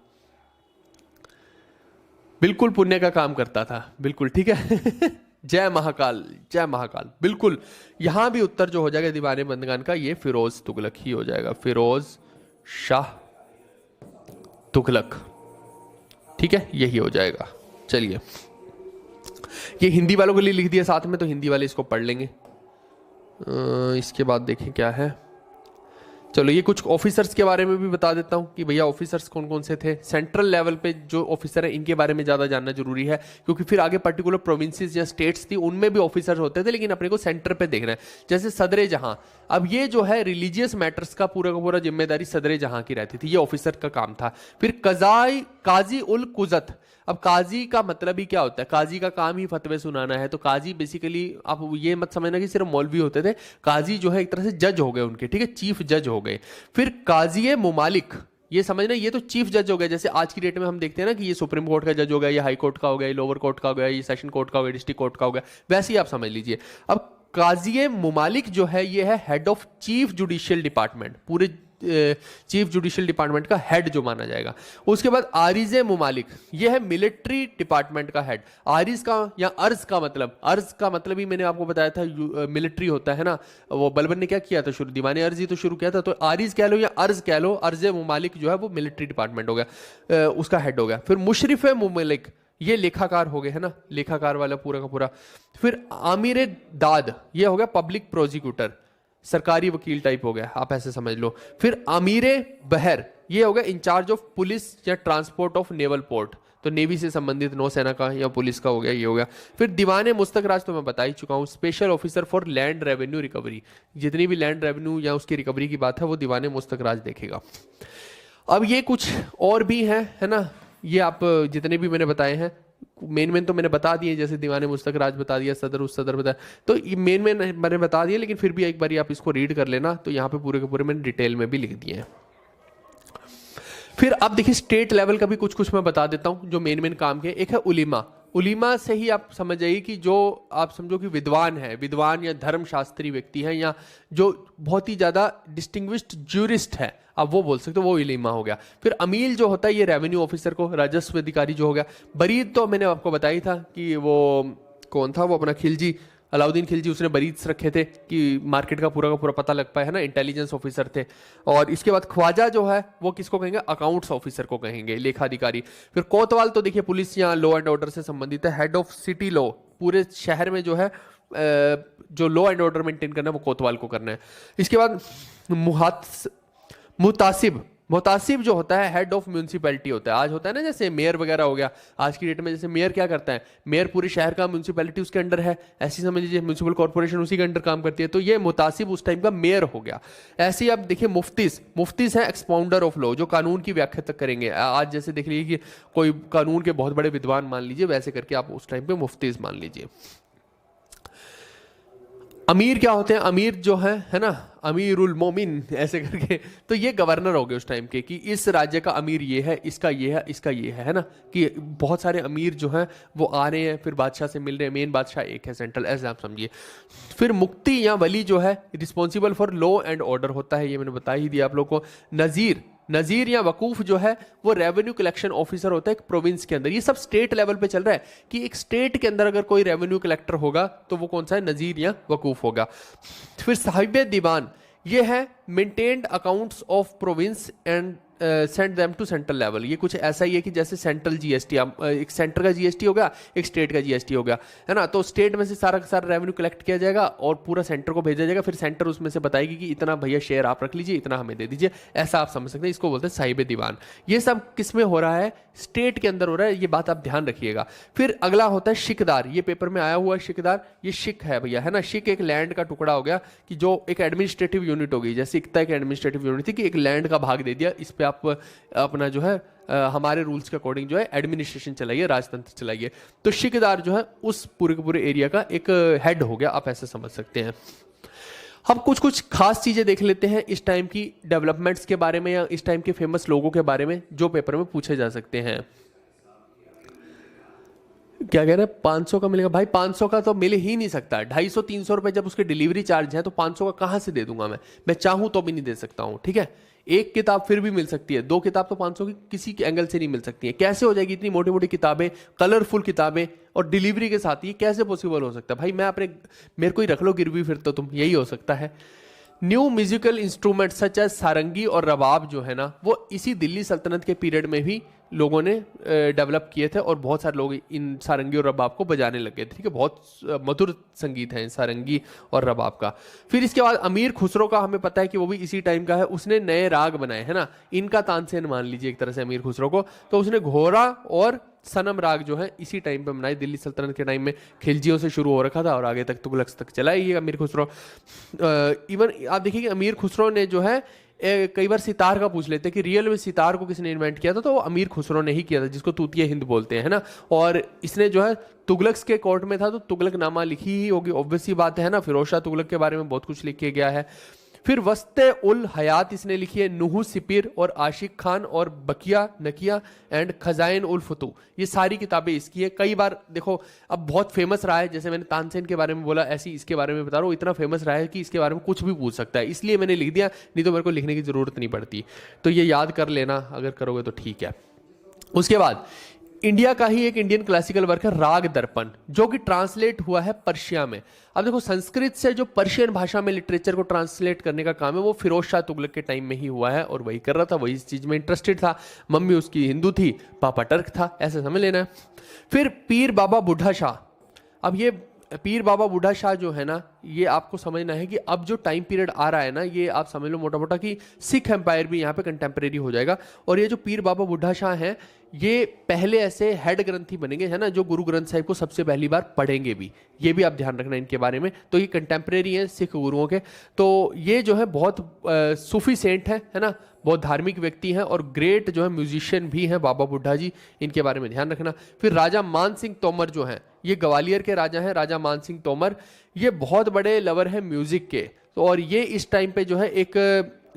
बिल्कुल पुण्य का काम करता था, बिल्कुल ठीक है। जय महाकाल, जय महाकाल, बिल्कुल। यहां भी उत्तर जो हो जाएगा दीवाने बंदगान का, ये फिरोज तुगलक ही हो जाएगा, फिरोज शाह तुगलक, ठीक है, यही हो जाएगा। चलिए, ये हिंदी वालों के लिए लिख दिया साथ में, तो हिंदी वाले इसको पढ़ लेंगे। इसके बाद देखें क्या है। चलो, ये कुछ ऑफिसर्स के बारे में भी बता देता हूं कि भैया ऑफिसर्स कौन कौन से थे। सेंट्रल लेवल पे जो ऑफिसर है इनके बारे में ज़्यादा जानना जरूरी है, क्योंकि फिर आगे पर्टिकुलर प्रोविंसेस या स्टेट्स थी उनमें भी ऑफिसर होते थे, लेकिन अपने को सेंटर पे देखना है। जैसे सदरे जहां, अब ये जो है रिलीजियस मैटर्स का पूरा जिम्मेदारी सदरे जहां की रहती थी, ये ऑफिसर का काम था। फिर काजी उल कुजत, अब काजी का मतलब ही क्या होता है? काजी का काम ही फतवे सुनाना है। तो काजी बेसिकली आप ये मत समझना कि सिर्फ मौलवी होते थे, काजी जो है एक तरह से जज हो गए उनके, ठीक है, चीफ जज हो गए। फिर काजी मुमालिक, ये समझना ये तो चीफ जज हो गए। जैसे आज की डेट में हम देखते हैं ना कि ये सुप्रीम कोर्ट का जज हो गया, ये हाई कोर्ट का हो गया, ये लोअर कोर्ट का हो गया, ये सेशन कोर्ट का हो गया, डिस्ट्रिक्ट कोर्ट का हो गया, वैसे ही आप समझ लीजिए। अब काजी मुमालिक जो है ये है head of chief judicial department, पूरे चीफ जुडिशियल डिपार्टमेंट का हेड जो माना जाएगा। उसके बाद आरिज़े मुमालिक, यह है मिलिट्री डिपार्टमेंट का हेड। आरिज का या अर्ज का मतलब ही मैंने आपको बताया था मिलिट्री होता है ना। वो बलबन ने क्या किया था शुरू, दीवाने अर्ज ही तो शुरू किया था। तो आरिज कह लो या अर्ज कह लो, अर्ज मुमालिक जो है वो मिलिट्री डिपार्टमेंट हो गया, उसका हेड हो गया। फिर मुशरिफ मुमलिक, ये लेखाकार हो गए, है ना, लेखाकार वाला पूरा का पूरा। फिर आमिर दाद, ये हो गया पब्लिक प्रोसिक्यूटर, सरकारी वकील टाइप हो गया, आप ऐसे समझ लो। फिर आमिर बहर, ये हो गया इंचार्ज ऑफ पुलिस या ट्रांसपोर्ट ऑफ नेवल पोर्ट, तो नेवी से संबंधित नौसेना का या पुलिस का हो गया, ये हो गया। फिर दीवाने मुस्तक राज तो मैं बता ही चुका हूं, special officer for land revenue recovery, जितनी भी लैंड रेवेन्यू या उसकी रिकवरी की बात है वो दीवाने मुस्तक राज देखेगा। अब ये कुछ और भी है ना, ये आप जितने भी मैंने बताए हैं मेन तो मैंने बता दिए, जैसे दीवाने मुस्तक राज बता दिया, सदर उस सदर बताया, तो ये मेन मैंने बता दिया, लेकिन फिर भी एक बार आप इसको रीड कर लेना, तो यहाँ पे पूरे के पूरे मैंने डिटेल में भी लिख दिए हैं। फिर अब देखिए स्टेट लेवल का भी कुछ मैं बता देता हूँ जो मेन काम के। एक है उलीमा, उलीमा से ही आप समझ जाइए कि जो आप समझो कि विद्वान है, विद्वान या धर्मशास्त्री व्यक्ति है, या जो बहुत ही ज़्यादा डिस्टिंग्विश्ड ज्यूरिस्ट है, आप वो बोल सकते हो, वो उलीमा हो गया। फिर अमील जो होता है ये रेवेन्यू ऑफिसर को, राजस्व अधिकारी जो हो गया। बरीद तो मैंने आपको बताया ही था कि वो कौन था, वो अपना खिलजी, अलाउद्दीन खिलजी, उसने बरीद्स रखे थे कि मार्केट का पूरा पता लग पाए, है ना, इंटेलिजेंस ऑफिसर थे। और इसके बाद ख्वाजा जो है वो किसको कहेंगे? अकाउंट्स ऑफिसर को कहेंगे, लेखाधिकारी। फिर कोतवाल तो देखिए पुलिस या लॉ एंड ऑर्डर से संबंधित है, हेड ऑफ सिटी लॉ, पूरे शहर में जो है जो लॉ एंड ऑर्डर मेंटेन करना है वो कोतवाल को करना है। इसके बाद मुतासिब, मुतासिब जो होता है हेड ऑफ म्यूनसिपैलिटी होता है। आज होता है ना जैसे मेयर वगैरह हो गया, आज की डेट में जैसे मेयर क्या करता है, मेयर पूरे शहर का म्यूनसिपैलिटी उसके अंडर है, ऐसी समझ लीजिए म्यूनसिपल कॉर्पोरेशन उसी के अंडर काम करती है, तो ये मुतासिब उस टाइम का मेयर हो गया। ऐसे ही आप देखिए मुफ्तिस है एक्सपाउंडर ऑफ लॉ, जो कानून की व्याख्या तक करेंगे। आज जैसे देख लीजिए कि कोई कानून के बहुत बड़े विद्वान मान लीजिए, वैसे करके आप उस टाइम पे मुफ्तिस मान लीजिए। अमीर क्या होते हैं, अमीर जो है ना, अमीरुल मोमिन ऐसे करके, तो ये गवर्नर हो गए उस टाइम के, कि इस राज्य का अमीर ये है, इसका ये है, इसका ये है ना, कि बहुत सारे अमीर जो हैं वो आ रहे हैं, फिर बादशाह से मिल रहे हैं, मेन बादशाह एक है सेंट्रल, ऐसे आप समझिए। फिर मुक्ति या वली जो है responsible for law and order होता है, ये मैंने बता ही दिया आप लोग को। नज़ीर या वकूफ जो है वो रेवेन्यू कलेक्शन ऑफिसर होता है एक प्रोविंस के अंदर। ये सब स्टेट लेवल पे चल रहा है कि एक स्टेट के अंदर अगर कोई रेवेन्यू कलेक्टर होगा तो वो कौन सा है, नज़ीर या वकूफ होगा। फिर साहिब दीवान ये है maintained accounts of province and send them to central level. ये कुछ ऐसा ही है कि जैसे सेंट्रल जीएसटी, एक सेंटर का जीएसटी हो गया, एक स्टेट का जीएसटी हो गया, है ना। तो स्टेट में से सारा का सारा रेवेन्यू कलेक्ट किया जाएगा और पूरा सेंटर को भेजा जाएगा, फिर सेंटर उसमें से बताएगी कि इतना भैया शेयर आप रख लीजिए, इतना हमें दे दीजिए, ऐसा आप समझ सकते हैं। इसको बोलते हैं साहिब दीवान। ये सब किस में हो रहा है, स्टेट के अंदर हो रहा है, ये बात आप ध्यान रखिएगा। फिर अगला होता है शिकदार, ये पेपर में आया हुआ है शिकदार, ये शिक है भैया, है ना। शिक एक लैंड का टुकड़ा हो गया कि जो एक एडमिनिस्ट्रेटिव यूनिट हो गई, जैसे इकता एक एडमिनिस्ट्रेटिव यूनिट थी कि एक लैंड का भाग दे दिया, इस पे आप अपना जो है हमारे रूल्स के अकॉर्डिंग जो है एडमिनिस्ट्रेशन चलाइए, राजतंत्र चलाइए। तो शिकदार जो है उस पूरे के पूरे एरिया का एक हेड हो गया, आप ऐसे समझ सकते हैं। हम कुछ खास चीजें देख लेते हैं इस टाइम की डेवलपमेंट्स के बारे में, या इस टाइम के फेमस लोगों के बारे में जो पेपर में पूछे जा सकते हैं। क्या कह रहे हैं, 500 का मिलेगा भाई, 500 का तो मिल ही नहीं सकता। 250-300 रुपए जब उसके डिलीवरी चार्ज है तो 500 का कहां से दे दूंगा मैं चाहूं तो भी नहीं दे सकता हूं, ठीक है। एक किताब फिर भी मिल सकती है, 2 किताब तो 500 की किसी के एंगल से नहीं मिल सकती है। कैसे हो जाएगी इतनी मोटी मोटी किताबें, कलरफुल किताबें और डिलीवरी के साथ, ये कैसे पॉसिबल हो सकता है भाई। मेरे को ही रख लो गिरवी, फिर तो तुम, यही हो सकता है। New musical instrument such as sarangi और रबाब जो है ना, वो इसी दिल्ली सल्तनत के पीरियड में भी लोगों ने डेवलप किए थे, और बहुत सारे लोग इन सारंगी और रबाब को बजाने लगे थे, ठीक है। बहुत मधुर संगीत है इन सारंगी और रबाब का। फिर इसके बाद अमीर खुसरो का हमें पता है कि वो भी इसी टाइम का है, उसने नए राग बनाए, है ना। इनका तानसेन मान लीजिए एक तरह से अमीर खुसरो को, तो उसने घोड़ा और सनम राग जो है इसी टाइम पे बनाई, दिल्ली सल्तनत के टाइम में खिलजियों से शुरू हो रखा था और आगे तक तुगलक तक चला ये अमीर खुसरो। इवन आप देखिए कि अमीर खुसरो ने जो है कई बार सितार का पूछ लेते हैं कि रियल में सितार को किसने इन्वेंट किया था, तो वो अमीर खुसरो ने ही किया था, जिसको तूतिया हिंद बोलते हैं, है ना। और इसने जो है तुगलक के कोर्ट में था तो तुगलकनामा लिखी ही होगी, ऑब्वियस सी बात है ना। फिरोज शाह तुगलक के बारे में बहुत कुछ लिख के गया है। फिर वस्ते उल हयात इसने लिखी है, नुहू सिपिर और आशिक खान और बकिया नकिया एंड खजाइन उल फतू, ये सारी किताबें इसकी है। कई बार देखो अब बहुत फेमस रहा है, जैसे मैंने तानसेन के बारे में बोला, ऐसी इसके बारे में बता रहा हूँ, इतना फेमस रहा है कि इसके बारे में कुछ भी पूछ सकता है, इसलिए मैंने लिख दिया, नहीं तो मेरे को लिखने की जरूरत नहीं पड़ती। तो ये याद कर लेना, अगर करोगे तो ठीक है। उसके बाद इंडिया का ही एक इंडियन क्लासिकल वर्क है राग दर्पण, जो कि ट्रांसलेट हुआ है पर्शिया में। अब देखो संस्कृत से जो पर्शियन भाषा में लिटरेचर को ट्रांसलेट करने का काम है वो फिरोज शाह तुगलक के टाइम में ही हुआ है, और वही कर रहा था, वही इस चीज में इंटरेस्टेड था। मम्मी उसकी हिंदू थी, पापा टर्क था, ऐसे समझ लेना है। फिर पीर बाबा बुढ़ा शाह, अब ये पीर बाबा बूढ़ा शाह जो है ना, ये आपको समझना है कि अब जो टाइम पीरियड आ रहा है ना, ये आप समझ लो मोटा मोटा कि सिख एम्पायर भी यहाँ पे कंटेम्प्रेरी हो जाएगा। और ये जो पीर बाबा बूढ़ा शाह हैं, ये पहले ऐसे हेड ग्रंथी बनेंगे, है ना, जो गुरु ग्रंथ साहिब को सबसे पहली बार पढ़ेंगे भी। ये भी आप ध्यान रखना इनके बारे में। तो ये कंटेम्प्रेरी हैं सिख गुरुओं के। तो ये जो है बहुत सूफी सेंट है ना, बहुत धार्मिक व्यक्ति हैं और ग्रेट जो है म्यूजिशियन भी हैं बाबा बुढ़ा जी, इनके बारे में ध्यान रखना। फिर राजा मान सिंह तोमर जो हैं, ये ग्वालियर के राजा हैं, राजा मान सिंह तोमर, ये बहुत बड़े लवर हैं म्यूजिक के। तो और ये इस टाइम पे जो है एक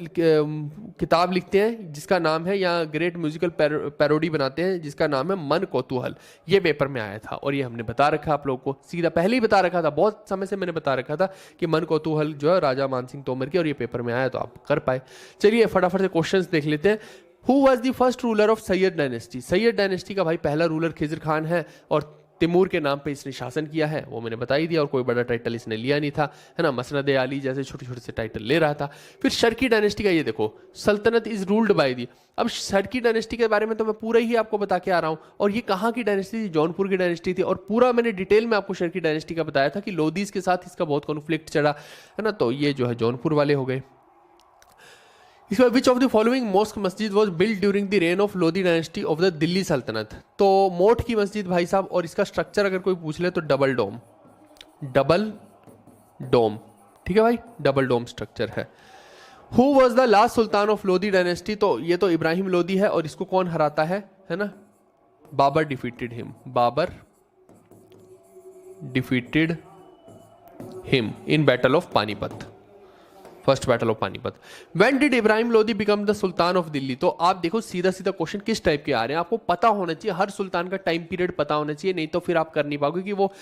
किताब लिखते हैं जिसका नाम है, या ग्रेट म्यूजिकल पैरोडी बनाते हैं जिसका नाम है मन कौतूहल। ये पेपर में आया था और ये हमने बता रखा आप लोगों को, सीधा पहले ही बता रखा था, बहुत समय से मैंने बता रखा था कि मन कौतूहल जो है राजा मान सिंह तोमर की, और ये पेपर में आया तो आप कर पाए। चलिए फटाफट से क्वेश्चंस देख लेते हैं। Who was the first ruler of Syed dynasty? Syed dynasty का भाई पहला रूलर खिजर खान है, और तिमूर के नाम पे इसने शासन किया है, वो मैंने बता ही दिया। और कोई बड़ा टाइटल इसने लिया नहीं था, है ना, मसनद आली जैसे छोटे छोटे से टाइटल ले रहा था। फिर शर्की डायनेस्टी का ये देखो, सल्तनत इज रूल्ड बाय दी। अब शर्की डायनेस्टी के बारे में तो मैं पूरा ही आपको बता के आ रहा हूँ, और ये कहाँ की डायनेस्टी थी? जौनपुर की डायनेस्टी थी, और पूरा मैंने डिटेल में आपको शर्की डायनेस्टी का बताया था कि लोधीज के साथ इसका बहुत कॉन्फ्लिक्ट चढ़ा, है ना। तो ये जो है जौनपुर वाले हो गए। इसके बाद which of the following mosque मस्जिद was build during the reign of Lodhi dynasty of the Delhi सल्तनत। तो मोट की मस्जिद भाई साहब, और इसका स्ट्रक्चर अगर कोई पूछ ले तो डबल डोम, डबल डोम, ठीक है भाई, डबल डोम स्ट्रक्चर है। Who was the last Sultan of Lodhi dynasty, तो ये तो इब्राहिम लोधी है, और इसको कौन हराता है ना, Babur defeated him, Babur defeated him in battle of Panipat, first battle of Panipat. When did Ibrahim Lodhi become the sultan of Delhi. तो आप देखो सीधा सीधा क्वेश्चन किस टाइप के आ रहे हैं, आपको पता होना चाहिए, हर सुल्तान का टाइम पीरियड पता होना चाहिए, नहीं तो फिर आप कर नहीं पाओगे कि वो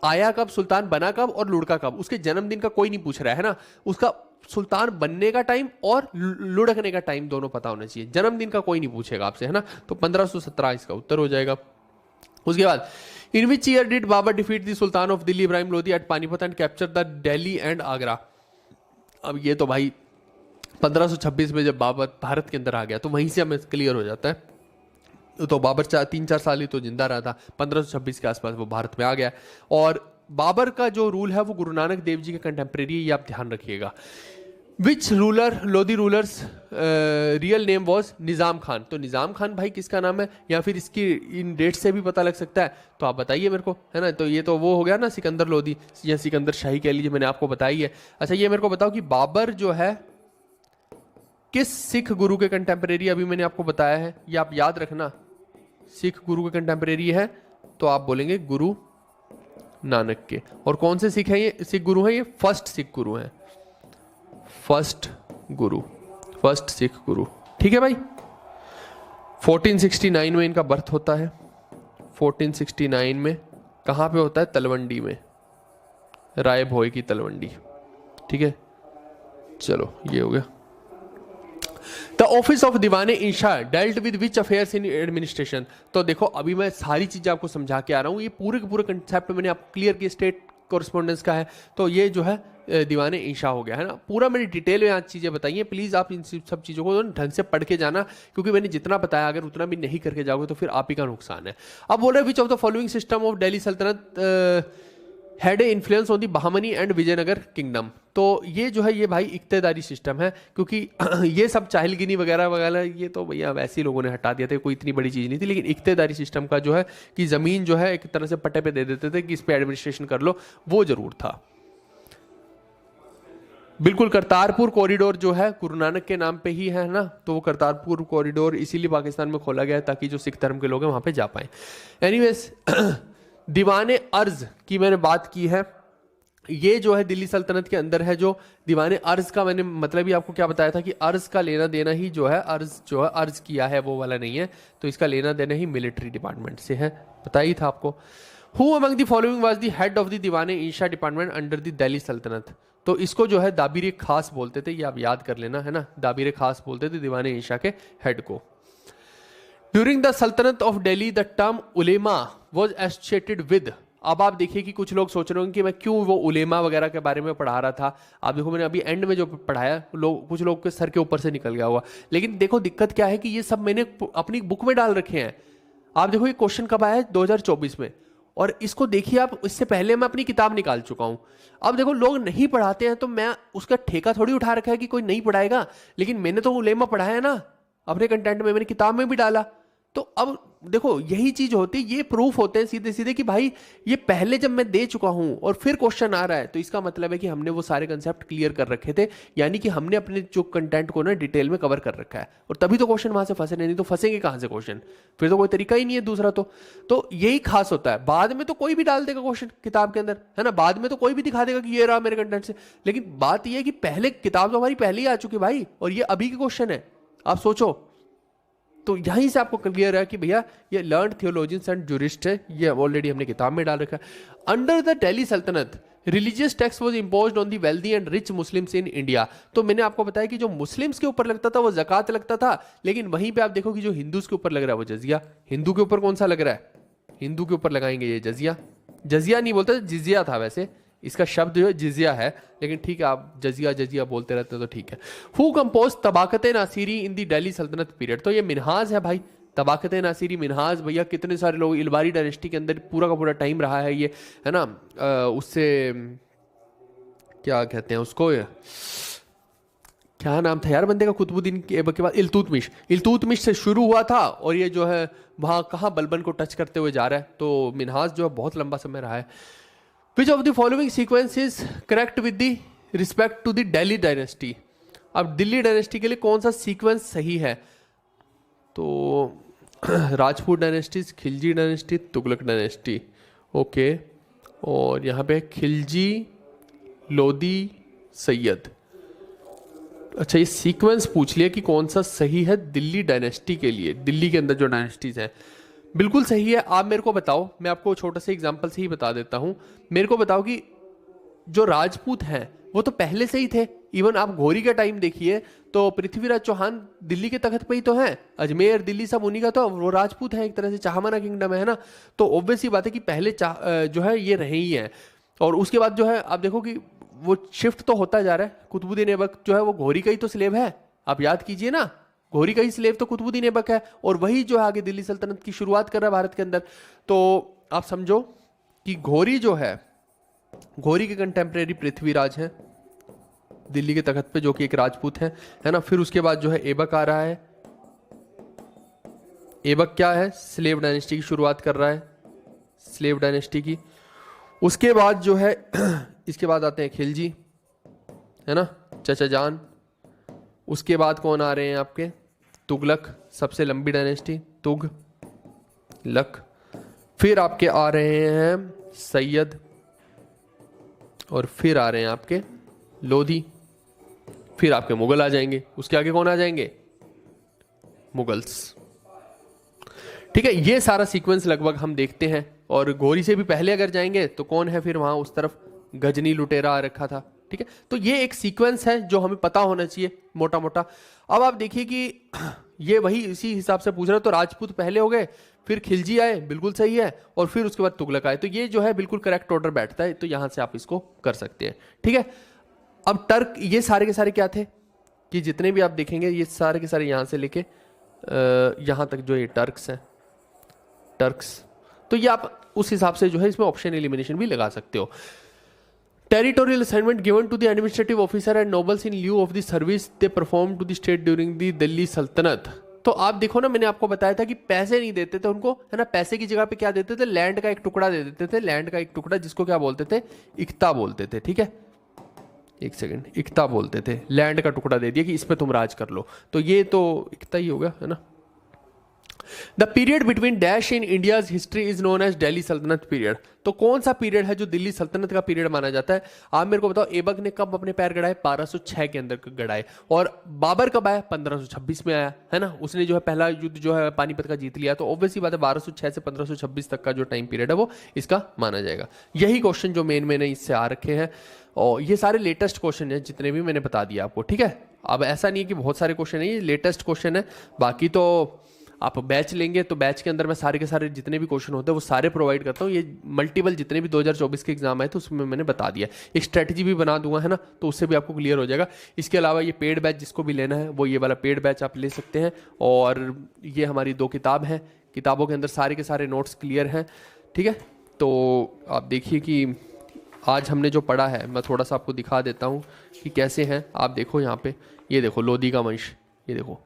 आया कब, सुल्तान बना कब और लुढ़का कब। उसके जन्मदिन का कोई नहीं पूछ रहा है ना, उसका सुल्तान बनने का टाइम और लुढ़कने का टाइम दोनों पता होना चाहिए, जन्मदिन का कोई नहीं पूछेगा आपसे, है ना। तो 1517 इसका उत्तर हो जाएगा। उसके बाद in which year did Babur defeat the sultan of Delhi Ibrahim Lodhi at Panipat and capture the Delhi and Agra. अब ये तो भाई 1526 में जब बाबर भारत के अंदर आ गया तो वहीं से हमें क्लियर हो जाता है। तो बाबर 3-4 साल ही तो जिंदा रहा था, 1526 के आसपास वो भारत में आ गया। और बाबर का जो रूल है वो गुरु नानक देव जी के कंटेम्प्रेरी, ये आप ध्यान रखिएगा। Which ruler Lodhi rulers real name was Nizam Khan. तो निज़ाम खान भाई किसका नाम है, या फिर इसकी इन डेट से भी पता लग सकता है, तो आप बताइए मेरे को, है ना। तो ये तो वो हो गया ना सिकंदर लोधी या सिकंदर शाही कह लीजिए, मैंने आपको बताई है। अच्छा ये मेरे को बताओ कि बाबर जो है किस सिख गुरु के कंटेम्प्रेरी, अभी मैंने आपको बताया है, ये आप याद रखना, सिख गुरु के कंटेम्प्रेरी है, तो आप बोलेंगे गुरु नानक के। और कौन से सिख है ये, सिख गुरु है ये, फर्स्ट सिख गुरु है, फर्स्ट गुरु, फर्स्ट सिख गुरु, ठीक है भाई। 1469 में इनका बर्थ होता है, 1469 में कहाँ पे होता है, तलवंडी में, राय भोई की तलवंडी, ठीक है। चलो ये हो गया। The office of Diwane Insha dealt with which affairs in administration. तो देखो अभी मैं सारी चीजें आपको समझा के आ रहा हूँ, ये पूरे के पूरे कंसेप्ट मैंने आपको क्लियर किया, स्टेट कोरिस्पोंडेंस का है, तो ये जो है दीवाने इंशा हो गया, है ना। पूरा मैंने डिटेल में आज चीज़ें बताई हैं, प्लीज़ आप इन सब चीज़ों को ढंग से पढ़ के जाना, क्योंकि मैंने जितना बताया अगर उतना भी नहीं करके जाओगे तो फिर आप ही का नुकसान है। अब बोल रहे which of the following system of Delhi सल्तनत had a influence on the Bahmani and Vijayanagar kingdom. तो ये जो है ये भाई इक्तेदारी सिस्टम है, क्योंकि ये सब चाहलगिनी वगैरह वगैरह ये तो भैया वैसे ही लोगों ने हटा दिया था, कोई इतनी बड़ी चीज़ नहीं थी। लेकिन इक्तेदारी सिस्टम का जो है कि ज़मीन जो है एक तरह से पट्टे पे दे देते थे कि इस पे एडमिनिस्ट्रेशन कर लो, वो जरूर था। बिल्कुल करतारपुर कॉरिडोर जो है गुरु नानक के नाम पे ही है ना, तो वो करतारपुर कॉरिडोर इसीलिए पाकिस्तान में खोला गया है ताकि जो सिख धर्म के लोग हैं वहाँ पे जा पाएं। एनीवेज दीवाने अर्ज की मैंने बात की है, ये जो है दिल्ली सल्तनत के अंदर है। जो दीवाने अर्ज का मैंने मतलब ही आपको क्या बताया था कि अर्ज का लेना देना ही जो है अर्ज किया है वो वाला नहीं है, तो इसका लेना देना ही मिलिट्री डिपार्टमेंट से है, पता ही था आपको। Who among the following was the head of the दीवाने इंशा डिपार्टमेंट अंडर द दिल्ली सल्तनत। तो इसको जो है दाबिर खास बोलते थे, ये आप याद कर लेना, है ना, दाबिर खास बोलते थे दीवाने इंशा के हेड को। ड्यूरिंग द सल्तनत of Delhi the term Ulema was associated with. अब आप देखिए कि कुछ लोग सोच रहे होंगे कि मैं क्यों वो उलेमा वगैरह के बारे में पढ़ा रहा था। आप देखो मैंने अभी एंड में जो पढ़ाया कुछ लोग के सर के ऊपर से निकल गया हुआ, लेकिन देखो दिक्कत क्या है कि ये सब मैंने अपनी बुक में डाल रखे हैं। आप देखो ये क्वेश्चन कब आया है, 2024 में, और इसको देखिए आप, इससे पहले मैं अपनी किताब निकाल चुका हूं। अब देखो लोग नहीं पढ़ाते हैं तो मैं उसका ठेका थोड़ी उठा रखा है कि कोई नहीं पढ़ाएगा, लेकिन मैंने तो उलेमा पढ़ाया ना अपने कंटेंट में, मैंने किताब में भी डाला। तो अब देखो यही चीज होती है, ये प्रूफ होते हैं सीधे सीधे कि भाई ये पहले जब मैं दे चुका हूं और फिर क्वेश्चन आ रहा है, तो इसका मतलब है कि हमने वो सारे कंसेप्ट क्लियर कर रखे थे, यानी कि हमने अपने जो कंटेंट को ना डिटेल में कवर कर रखा है, और तभी तो क्वेश्चन वहां से फंसे, नहीं तो फंसेंगे कहां से क्वेश्चन, फिर तो कोई तरीका ही नहीं है दूसरा। तो यही खास होता है। बाद में तो कोई भी डाल देगा क्वेश्चन किताब के अंदर, है ना, बाद में तो कोई भी दिखा देगा कि ये रहा मेरे कंटेंट से, लेकिन बात यह है कि पहले किताब तो हमारी पहले ही आ चुकी भाई, और ये अभी के क्वेश्चन है, आप सोचो। तो यहीं से आपको क्लियर है कि भैया ये लर्न थियोलॉजियंस एंड जूरिस्ट है, ये ऑलरेडी हमने किताब में डाल रखा है। अंडर द दिल्ली सल्तनत religious tax was imposed on the wealthy and rich Muslims in India. तो मैंने आपको बताया कि जो मुस्लिम्स के ऊपर लगता था वो ज़कात लगता था, लेकिन वहीं पे आप देखो कि जो हिंदूज के ऊपर लग रहा है वो जजिया। हिंदू के ऊपर कौन सा लग रहा है, हिंदू के ऊपर लगाएंगे ये जजिया। जजिया नहीं बोलते, जिजिया था वैसे, इसका शब्द जो है जिजिया है, लेकिन ठीक है आप जजिया जजिया बोलते रहते हो तो ठीक है। Who compose Tabaqat Nasiri in the Delhi sultanate period. तो ये मिनहाज है भाई, तबाकत नासिरी मिनहाज, भैया कितने सारे लोग इलबारी डायनेस्टी के अंदर पूरा का पूरा टाइम रहा है ये, है ना। उससे क्या कहते हैं उसको, क्या नाम था यार बंदे का, कुतुबुद्दीन ऐबक के बाद इल्तुतमिश, इल्तुतमिश से शुरू हुआ था और ये जो है वहाँ कहाँ बलबन को टच करते हुए जा रहा है। तो मिन्हाज जो है बहुत लंबा समय रहा है। Which of the following sequence is correct with the respect to the Delhi dynasty. अब दिल्ली डायनेस्टी के लिए कौन सा सीक्वेंस सही है? तो Rajput dynasties, Khilji dynasty, Tughlaq dynasty. Okay, और यहाँ पे खिलजी, लोदी, सैयद। अच्छा, ये सीक्वेंस पूछ लिया कि कौन सा सही है दिल्ली डायनेस्टी के लिए, दिल्ली के अंदर जो डायनेस्टीज हैं। बिल्कुल सही है। आप मेरे को बताओ, मैं आपको छोटा सा एग्जांपल से ही बता देता हूं। मेरे को बताओ कि जो राजपूत हैं वो तो पहले से ही थे। इवन आप घोरी का टाइम देखिए तो पृथ्वीराज चौहान दिल्ली के तख्त पे ही तो हैं। अजमेर, दिल्ली सब उन्हीं का, तो वो राजपूत हैं एक तरह से, चाहमाना किंगडम है ना। तो ऑब्वियस ही बात है कि पहले जो है ये रहे ही हैं। और उसके बाद जो है आप देखो कि वो शिफ्ट तो होता जा रहा है। कुतुबुद्दीन ऐबक जो है वो घोरी का ही तो स्लेव है, आप याद कीजिए ना। घोरी का ही स्लेव तो कुतुबुद्दीन ऐबक है, और वही जो है आगे दिल्ली सल्तनत की शुरुआत कर रहा है भारत के अंदर। तो आप समझो कि घोरी जो है, घोरी के कंटेम्प्रेरी पृथ्वीराज हैं दिल्ली के तख्त पे, जो कि एक राजपूत है ना। फिर उसके बाद जो है ऐबक आ रहा है। ऐबक क्या है? स्लेव डायनेस्टी की शुरुआत कर रहा है, स्लेव डायनेस्टी की। उसके बाद जो है इसके बाद आते हैं खिलजी, है ना, चचा जान। उसके बाद कौन आ रहे हैं आपके? तुगलक, सबसे लंबी डायनेस्टी, तुगलक। फिर आपके आ रहे हैं सैयद, और फिर आ रहे हैं आपके लोधी। फिर आपके मुगल आ जाएंगे। उसके आगे कौन आ जाएंगे? मुगल्स। ठीक है, ये सारा सीक्वेंस लगभग हम देखते हैं। और घोरी से भी पहले अगर जाएंगे तो कौन है फिर वहां उस तरफ? गजनी लुटेरा आ रखा था। ठीक है, तो ये एक सीक्वेंस है जो हमें पता होना चाहिए मोटा मोटा। अब आप देखिए कि ये वही इसी हिसाब से पूछ रहा है। तो राजपूत पहले हो गए, फिर खिलजी आए, बिल्कुल सही है, और फिर उसके बाद तुगलक आए। तो ये जो है बिल्कुल करेक्ट ऑर्डर बैठता है। तो यहां से आप इसको कर सकते हैं। ठीक है, अब टर्क, ये सारे के सारे क्या थे कि जितने भी आप देखेंगे ये सारे के सारे यहां से लेके यहां तक जो ये टर्क्स हैं, टर्क्स। तो ये आप उस हिसाब से जो है इसमें ऑप्शन एलिमिनेशन भी लगा सकते हो। Territorial assignment given to the administrative officer and nobles in lieu of the service they perform to the state during the Delhi सल्तनत। तो आप देखो ना, मैंने आपको बताया था कि पैसे नहीं देते थे उनको, है ना। पैसे की जगह पे क्या देते थे? लैंड का एक टुकड़ा दे देते थे। लैंड का एक टुकड़ा, जिसको क्या बोलते थे? इक्ता बोलते थे। ठीक है, एक सेकंड, इक्ता बोलते थे। लैंड का टुकड़ा दे दिया कि इस पे तुम राज कर लो। तो ये तो इक्ता ही हो गया, है ना। The period between dash in India's history is known as Delhi sultanate period. तो कौन सा पीरियड है जो दिल्ली सल्तनत का पीरियड माना जाता है? आप मेरे को बताओ, ऐबक ने कब अपने पैर गड़ाए? 1206 के अंदर गड़ाए। और बाबर कब आया? 1526 में आया, है ना। उसने जो है पहला युद्ध जो है पानीपत का जीत लिया। तो ऑब्वियसली बात है 1206 से 1526 तक का जो टाइम पीरियड है वो इसका माना जाएगा। यही क्वेश्चन जो मेन मैंने इससे आ रखे हैं, और ये सारे लेटेस्ट क्वेश्चन हैं जितने भी मैंने बता दिया आपको। ठीक है, अब ऐसा नहीं है कि बहुत सारे क्वेश्चन है, ये लेटेस्ट क्वेश्चन है। बाकी तो आप बैच लेंगे तो बैच के अंदर मैं सारे के सारे जितने भी क्वेश्चन होते हैं वो सारे प्रोवाइड करता हूँ। ये मल्टीपल जितने भी 2024 के एग्जाम आए थे उसमें मैंने बता दिया। एक स्ट्रेटजी भी बना दूंगा, है ना, तो उससे भी आपको क्लियर हो जाएगा। इसके अलावा ये पेड बैच जिसको भी लेना है वो ये वाला पेड बैच आप ले सकते हैं। और ये हमारी 2 किताब हैं, किताबों के अंदर सारे के सारे नोट्स क्लियर हैं। ठीक है, तो आप देखिए कि आज हमने जो पढ़ा है मैं थोड़ा सा आपको दिखा देता हूँ कि कैसे हैं। आप देखो यहाँ पे, ये देखो लोधी का वंश, ये देखो,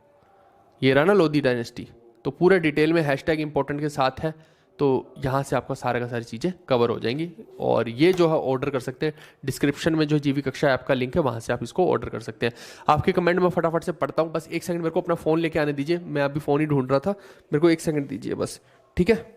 ये रहा ना लोधी डायनेस्टी। तो पूरे डिटेल में हैशटैग इंपॉर्टेंट के साथ है। तो यहाँ से आपका सारा का सारी चीज़ें कवर हो जाएंगी। और ये जो है ऑर्डर कर सकते हैं, डिस्क्रिप्शन में जो जीवी कक्षा ऐप का लिंक है वहाँ से आप इसको ऑर्डर कर सकते हैं। आपके कमेंट में फटाफट से पढ़ता हूँ, बस एक सेकंड मेरे को अपना फ़ोन लेके आने दीजिए। मैं अभी फ़ोन ही ढूंढ रहा था, मेरे को एक सेकंड दीजिए बस। ठीक है,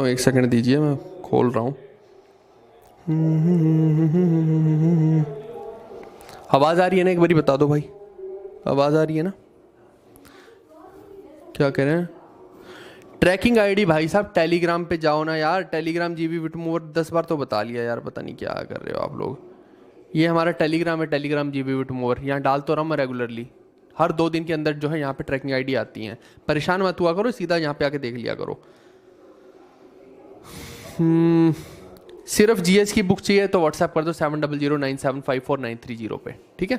हूँ, एक सेकंड दीजिए, मैं खोल रहा हूँ। आवाज़ आ रही है ना, एक बारी बता दो भाई, आवाज़ आ रही है ना? क्या कह रहे हैं? ट्रैकिंग आईडी भाई साहब टेलीग्राम पे जाओ ना यार, टेलीग्राम जीबी विटमूवर 10 बार तो बता लिया यार, पता नहीं क्या कर रहे हो आप लोग। ये हमारा टेलीग्राम है, टेलीग्राम जीबी विटमूवर, यहाँ डाल तो रहा हूँ मैं रेगुलरली, हर 2 दिन के अंदर जो है यहाँ पे ट्रैकिंग आईडी आती हैं। परेशान मत हुआ करो, सीधा यहाँ पे आके देख लिया करो। सिर्फ जीएस की बुक चाहिए तो व्हाट्सएप कर दो 7009754930 पे, ठीक है?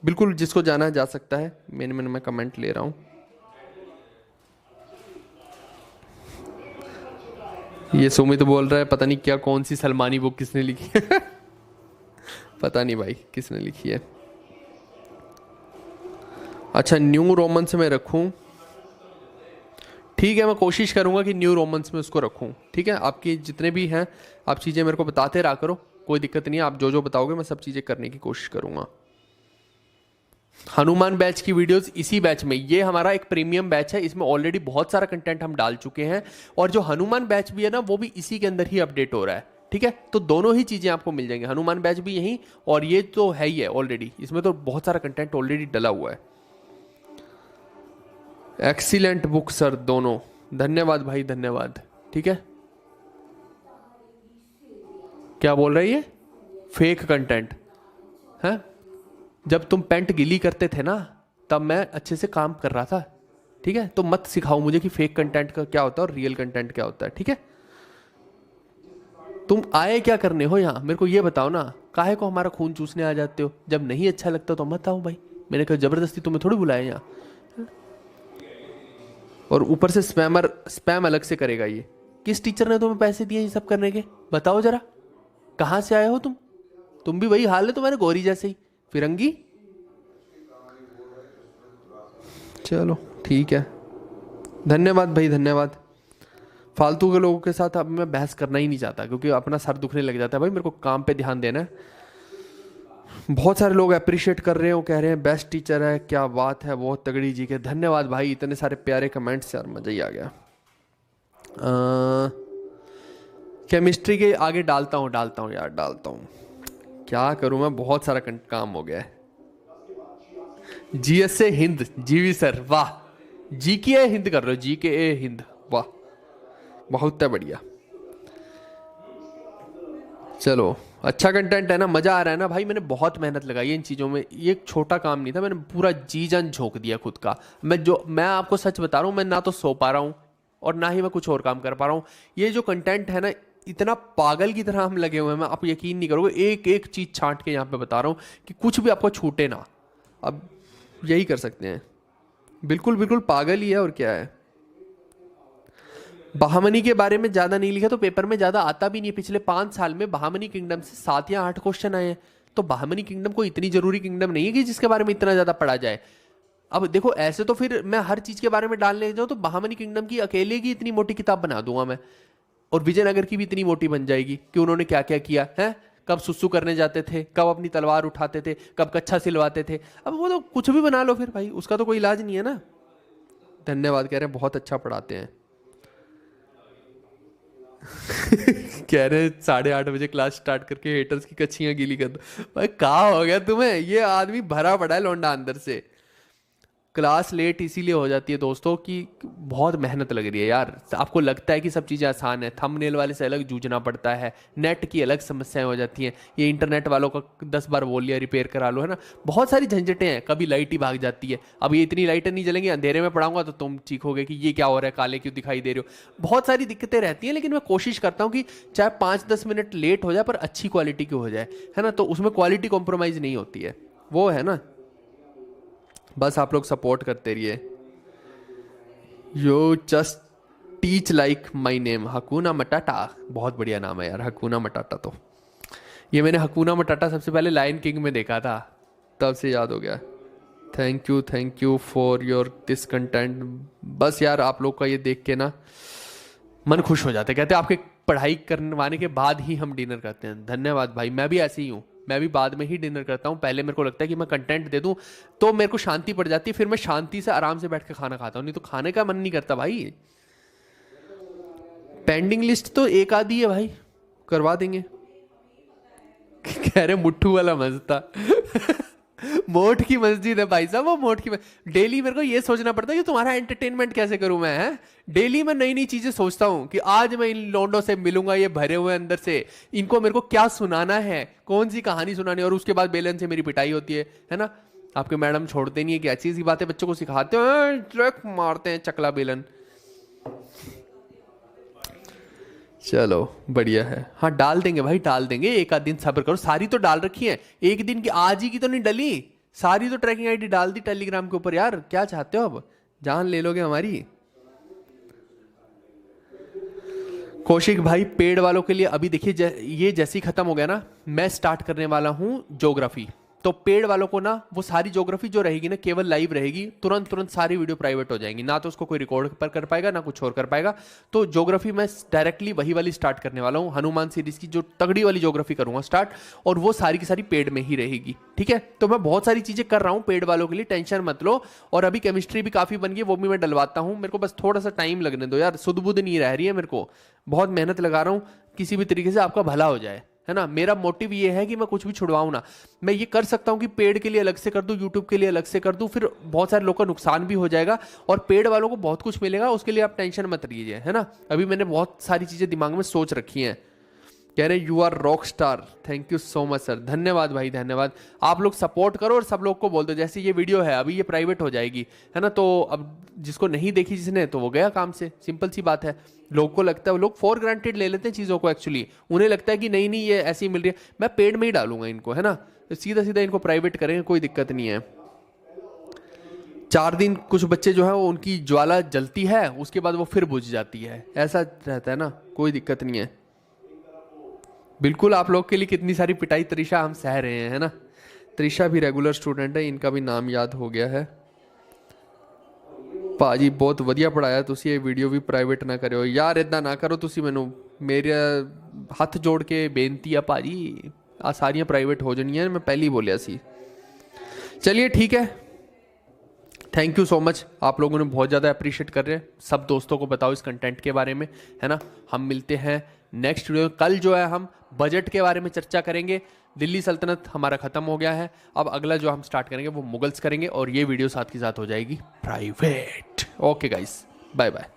बिल्कुल, जिसको जाना है जा सकता है। मैं कमेंट ले रहा हूँ। ये सुमित बोल रहा है पता नहीं क्या, कौन सी सलमानी बुक किसने लिखी है पता नहीं भाई किसने लिखी है। अच्छा, न्यू रोमन्स में रखूं? ठीक है, मैं कोशिश करूंगा कि न्यू रोमन्स में उसको रखूं, ठीक है? आपकी जितने भी हैं आप चीज़ें मेरे को बताते रहा करो, कोई दिक्कत नहीं है, आप जो जो बताओगे मैं सब चीज़ें करने की कोशिश करूंगा। हनुमान बैच की वीडियोस इसी बैच में, ये हमारा एक प्रीमियम बैच है, इसमें ऑलरेडी बहुत सारा कंटेंट हम डाल चुके हैं, और जो हनुमान बैच भी है ना वो भी इसी के अंदर ही अपडेट हो रहा है, ठीक है? तो दोनों ही चीज़ें आपको मिल जाएंगी, हनुमान बैच भी यहीं और ये तो है ही है ऑलरेडी, इसमें तो बहुत सारा कंटेंट ऑलरेडी डला हुआ है। एक्सीलेंट बुक सर दोनों, धन्यवाद भाई, धन्यवाद, ठीक है? क्या बोल रही है? फेक कंटेंट है? जब तुम पेंट गीली करते थे ना तब मैं अच्छे से काम कर रहा था, ठीक है? तो मत सिखाओ मुझे कि फेक कंटेंट का क्या होता है और रियल कंटेंट क्या होता है, ठीक है? तुम आए क्या करने हो यहाँ, मेरे को ये बताओ ना, काहे को हमारा खून चूसने आ जाते हो? जब नहीं अच्छा लगता तो मत आओ भाई, मैंने कहा जबरदस्ती तुम्हें थोड़ी बुलाया यहाँ। और ऊपर से स्पैम अलग से करेगा ये। किस टीचर ने तुम्हें पैसे दिए ये सब करने के, बताओ जरा, कहाँ से आए हो तुम भी वही हाल है तुम्हारे गौरी जैसे ही, फिरंगी। चलो ठीक है, धन्यवाद भाई, धन्यवाद। फालतू के लोगों के साथ अब मैं बहस करना ही नहीं चाहता, क्योंकि अपना सर दुखने लग जाता है भाई, मेरे को काम पे ध्यान देना है। बहुत सारे लोग अप्रिशिएट कर रहे हो, कह रहे हैं बेस्ट टीचर है, क्या बात है, बहुत तगड़ी जी के, धन्यवाद भाई, इतने सारे प्यारे कमेंट्स यार, मज़ा ही आ गया। केमिस्ट्री के आगे डालता हूँ यार, डालता हूँ, क्या करूँ मैं, बहुत सारा काम हो गया है। जीएस से हिंद, जीवी सर, वाह। जी के ए हिंद कर रहे हो, जी के ए हिंद, वाह, बहुत बढ़िया। चलो, अच्छा कंटेंट है ना, मजा आ रहा है ना भाई, मैंने बहुत मेहनत लगाई है इन चीज़ों में, ये एक छोटा काम नहीं था, मैंने पूरा जी जान झोंक दिया खुद का। मैं आपको सच बता रहा हूँ, मैं ना तो सो पा रहा हूँ और ना ही मैं कुछ और काम कर पा रहा हूँ। ये जो कंटेंट है ना, इतना पागल की तरह हम लगे हुए हैं, मैं आप यकीन नहीं करोगे, एक एक चीज़ छांट के यहाँ पे बता रहा हूँ कि कुछ भी आपको छूटे ना। अब यही कर सकते हैं, बिल्कुल बिल्कुल पागल ही है, और क्या है। बहामनी के बारे में ज्यादा नहीं लिखा तो पेपर में ज्यादा आता भी नहीं है। पिछले 5 साल में बहामनी किंगडम से 7 या 8 क्वेश्चन आए हैं, तो बहामनी किंगडम कोई इतनी जरूरी किंगडम नहीं है कि जिसके बारे में इतना ज्यादा पढ़ा जाए। अब देखो, ऐसे तो फिर मैं हर चीज के बारे में डालने जाऊँ तो बहामनी किंगडम की अकेले की इतनी मोटी किताब बना दूंगा मैं, और विजयनगर की भी इतनी मोटी बन जाएगी कि उन्होंने क्या क्या किया है, कब सुसु करने जाते थे, कब अपनी तलवार उठाते थे, कब कच्छा सिलवाते थे। अब वो तो कुछ भी बना लो फिर भाई, उसका तो कोई इलाज नहीं है ना। धन्यवाद, कह रहे हैं बहुत अच्छा पढ़ाते हैं कह रहे 8:30 बजे क्लास स्टार्ट करके हेटर्स की कच्चियां गीली कर दो। भाई कहाँ हो गया तुम्हें, ये आदमी भरा पड़ा है लौंडा अंदर से। क्लास लेट इसीलिए हो जाती है दोस्तों कि बहुत मेहनत लग रही है यार। आपको लगता है कि सब चीज़ें आसान है, थंबनेल वाले से अलग जूझना पड़ता है, नेट की अलग समस्याएं हो जाती हैं, ये इंटरनेट वालों का 10 बार बोल लिया रिपेयर करा लो, है ना, बहुत सारी झंझटें हैं, कभी लाइट ही भाग जाती है। अब ये इतनी लाइटें नहीं जलेंगी, अंधेरे में पढ़ाऊंगा तो तुम चीखोगे कि ये क्या हो रहा है, काले क्यों दिखाई दे रहे हो। बहुत सारी दिक्कतें रहती हैं, लेकिन मैं कोशिश करता हूँ कि चाहे 5-10 मिनट लेट हो जाए पर अच्छी क्वालिटी की हो जाए, है ना, तो उसमें क्वालिटी कॉम्प्रोमाइज़ नहीं होती है, वो है ना। बस आप लोग सपोर्ट करते रहिए। Yo just teach like my name हकूना मटाटा, बहुत बढ़िया नाम है यार हकूना मटाटा। तो ये मैंने हकूना मटाटा सबसे पहले लायन किंग में देखा था, तब से याद हो गया। Thank you for your this content. बस यार आप लोग का ये देख के ना मन खुश हो जाता है, कहते हैं आपके पढ़ाई करवाने के बाद ही हम डिनर करते हैं। धन्यवाद भाई, मैं भी ऐसे ही हूँ, मैं भी बाद में ही डिनर करता हूँ। पहले मेरे को लगता है कि मैं कंटेंट दे दूँ तो मेरे को शांति पड़ जाती है, फिर मैं शांति से आराम से बैठ के खाना खाता हूँ, नहीं तो खाने का मन नहीं करता भाई। पेंडिंग लिस्ट तो एक आधी है भाई, करवा देंगे। कह रहे मुट्ठू वाला मस्जिद था। मोट की मस्जिद है भाई साहब, वो मोट की डेली मेरे को ये सोचना पड़ता है कि तुम्हारा एंटरटेनमेंट कैसे करूं मैं, है डेली मैं नई नई चीजें सोचता हूं कि आज मैं इन लोंडों से मिलूंगा, ये भरे हुए अंदर से, इनको मेरे को क्या सुनाना है, कौन सी कहानी सुनानी है, और उसके बाद बेलन से मेरी पिटाई होती है ना। आपके मैडम छोड़ते नहीं है कि अच्छी सी बातें बच्चों को सिखाते हैं, ट्रक मारते हैं चकला बेलन। चलो बढ़िया है। हाँ डाल देंगे भाई, डाल देंगे, एक आध दिन सब्र करो। सारी तो डाल रखी है, एक दिन की आज ही की तो नहीं डली, सारी तो ट्रैकिंग आईडी डाल दी टेलीग्राम के ऊपर। यार क्या चाहते हो, अब जान ले लोगे हमारी। कौशिक भाई पेड वालों के लिए अभी देखिए, ये जैसे ही खत्म हो गया ना, मैं स्टार्ट करने वाला हूं ज्योग्राफी। तो पेड वालों को ना वो सारी ज्योग्राफी जो रहेगी ना केवल लाइव रहेगी, तुरंत तुरंत सारी वीडियो प्राइवेट हो जाएंगी, ना तो उसको कोई रिकॉर्ड पर कर पाएगा ना कुछ और कर पाएगा। तो ज्योग्राफी मैं डायरेक्टली वही वाली स्टार्ट करने वाला हूँ, हनुमान सीरीज की जो तगड़ी वाली ज्योग्राफी करूंगा स्टार्ट, और वो सारी की सारी पेड में ही रहेगी। ठीक है, तो मैं बहुत सारी चीजें कर रहा हूँ पेड वालों के लिए, टेंशन मत लो। और अभी केमिस्ट्री भी काफी बन गई, वो भी मैं डलवाता हूँ, मेरे को बस थोड़ा सा टाइम लगने दो यार, सुध बुध नहीं रह रही है मेरे को, बहुत मेहनत लगा रहा हूँ, किसी भी तरीके से आपका भला हो जाए, है ना। मेरा मोटिव ये है कि मैं कुछ भी छुड़वाऊं ना। मैं ये कर सकता हूं कि पेड के लिए अलग से कर दूं, यूट्यूब के लिए अलग से कर दूं, फिर बहुत सारे लोगों का नुकसान भी हो जाएगा और पेड वालों को बहुत कुछ मिलेगा, उसके लिए आप टेंशन मत लीजिए, है ना। अभी मैंने बहुत सारी चीजें दिमाग में सोच रखी हैं। कह रहे you are rock star, thank you so much sir, धन्यवाद भाई धन्यवाद। आप लोग सपोर्ट करो और सब लोग को बोल दो, जैसे ये वीडियो है अभी ये प्राइवेट हो जाएगी, है ना, तो अब जिसको नहीं देखी जिसने तो वो गया काम से, सिंपल सी बात है। लोग को लगता है, वो लोग फॉर ग्रांटेड ले लेते हैं चीज़ों को, एक्चुअली उन्हें लगता है कि नहीं नहीं ये ऐसी मिल रही है, मैं पेड में ही डालूंगा इनको, है ना, सीधा सीधा इनको प्राइवेट करेंगे, कोई दिक्कत नहीं है। 4 दिन कुछ बच्चे जो है वो उनकी ज्वाला जलती है, उसके बाद वो फिर बुझ जाती है, ऐसा रहता है ना, कोई दिक्कत नहीं है। बिल्कुल, आप लोग के लिए कितनी सारी पिटाई त्रिशा हम सह रहे हैं, है ना। त्रिशा भी रेगुलर स्टूडेंट है, इनका भी नाम याद हो गया है। ਭਾਜੀ ਬਹੁਤ ਵਧੀਆ ਪੜਾਇਆ ਤੁਸੀਂ, ਇਹ ਵੀਡੀਓ ਵੀ ਪ੍ਰਾਈਵੇਟ ਨਾ ਕਰਿਓ ਯਾਰ, ਇਦਾਂ ਨਾ ਕਰੋ ਤੁਸੀਂ, ਮੈਨੂੰ ਮੇਰੇ ਹੱਥ ਜੋੜ ਕੇ ਬੇਨਤੀ ਆ ਭਾਜੀ, ਆ ਸਾਰੀਆਂ ਪ੍ਰਾइवेट हो ਜਾਣੀਆਂ, मैं पहले ही बोलिया सी। चलिए ठीक है, थैंक यू सो मच, आप लोगों ने बहुत ज़्यादा अप्रिशिएट कर रहे हैं, सब दोस्तों को बताओ इस कंटेंट के बारे में, है ना। हम मिलते हैं नेक्स्ट वीडियो। कल जो है हम बजट के बारे में चर्चा करेंगे, दिल्ली सल्तनत हमारा ख़त्म हो गया है, अब अगला जो हम स्टार्ट करेंगे वो मुगल्स करेंगे, और ये वीडियो साथ के साथ हो जाएगी private. Okay guys, bye bye.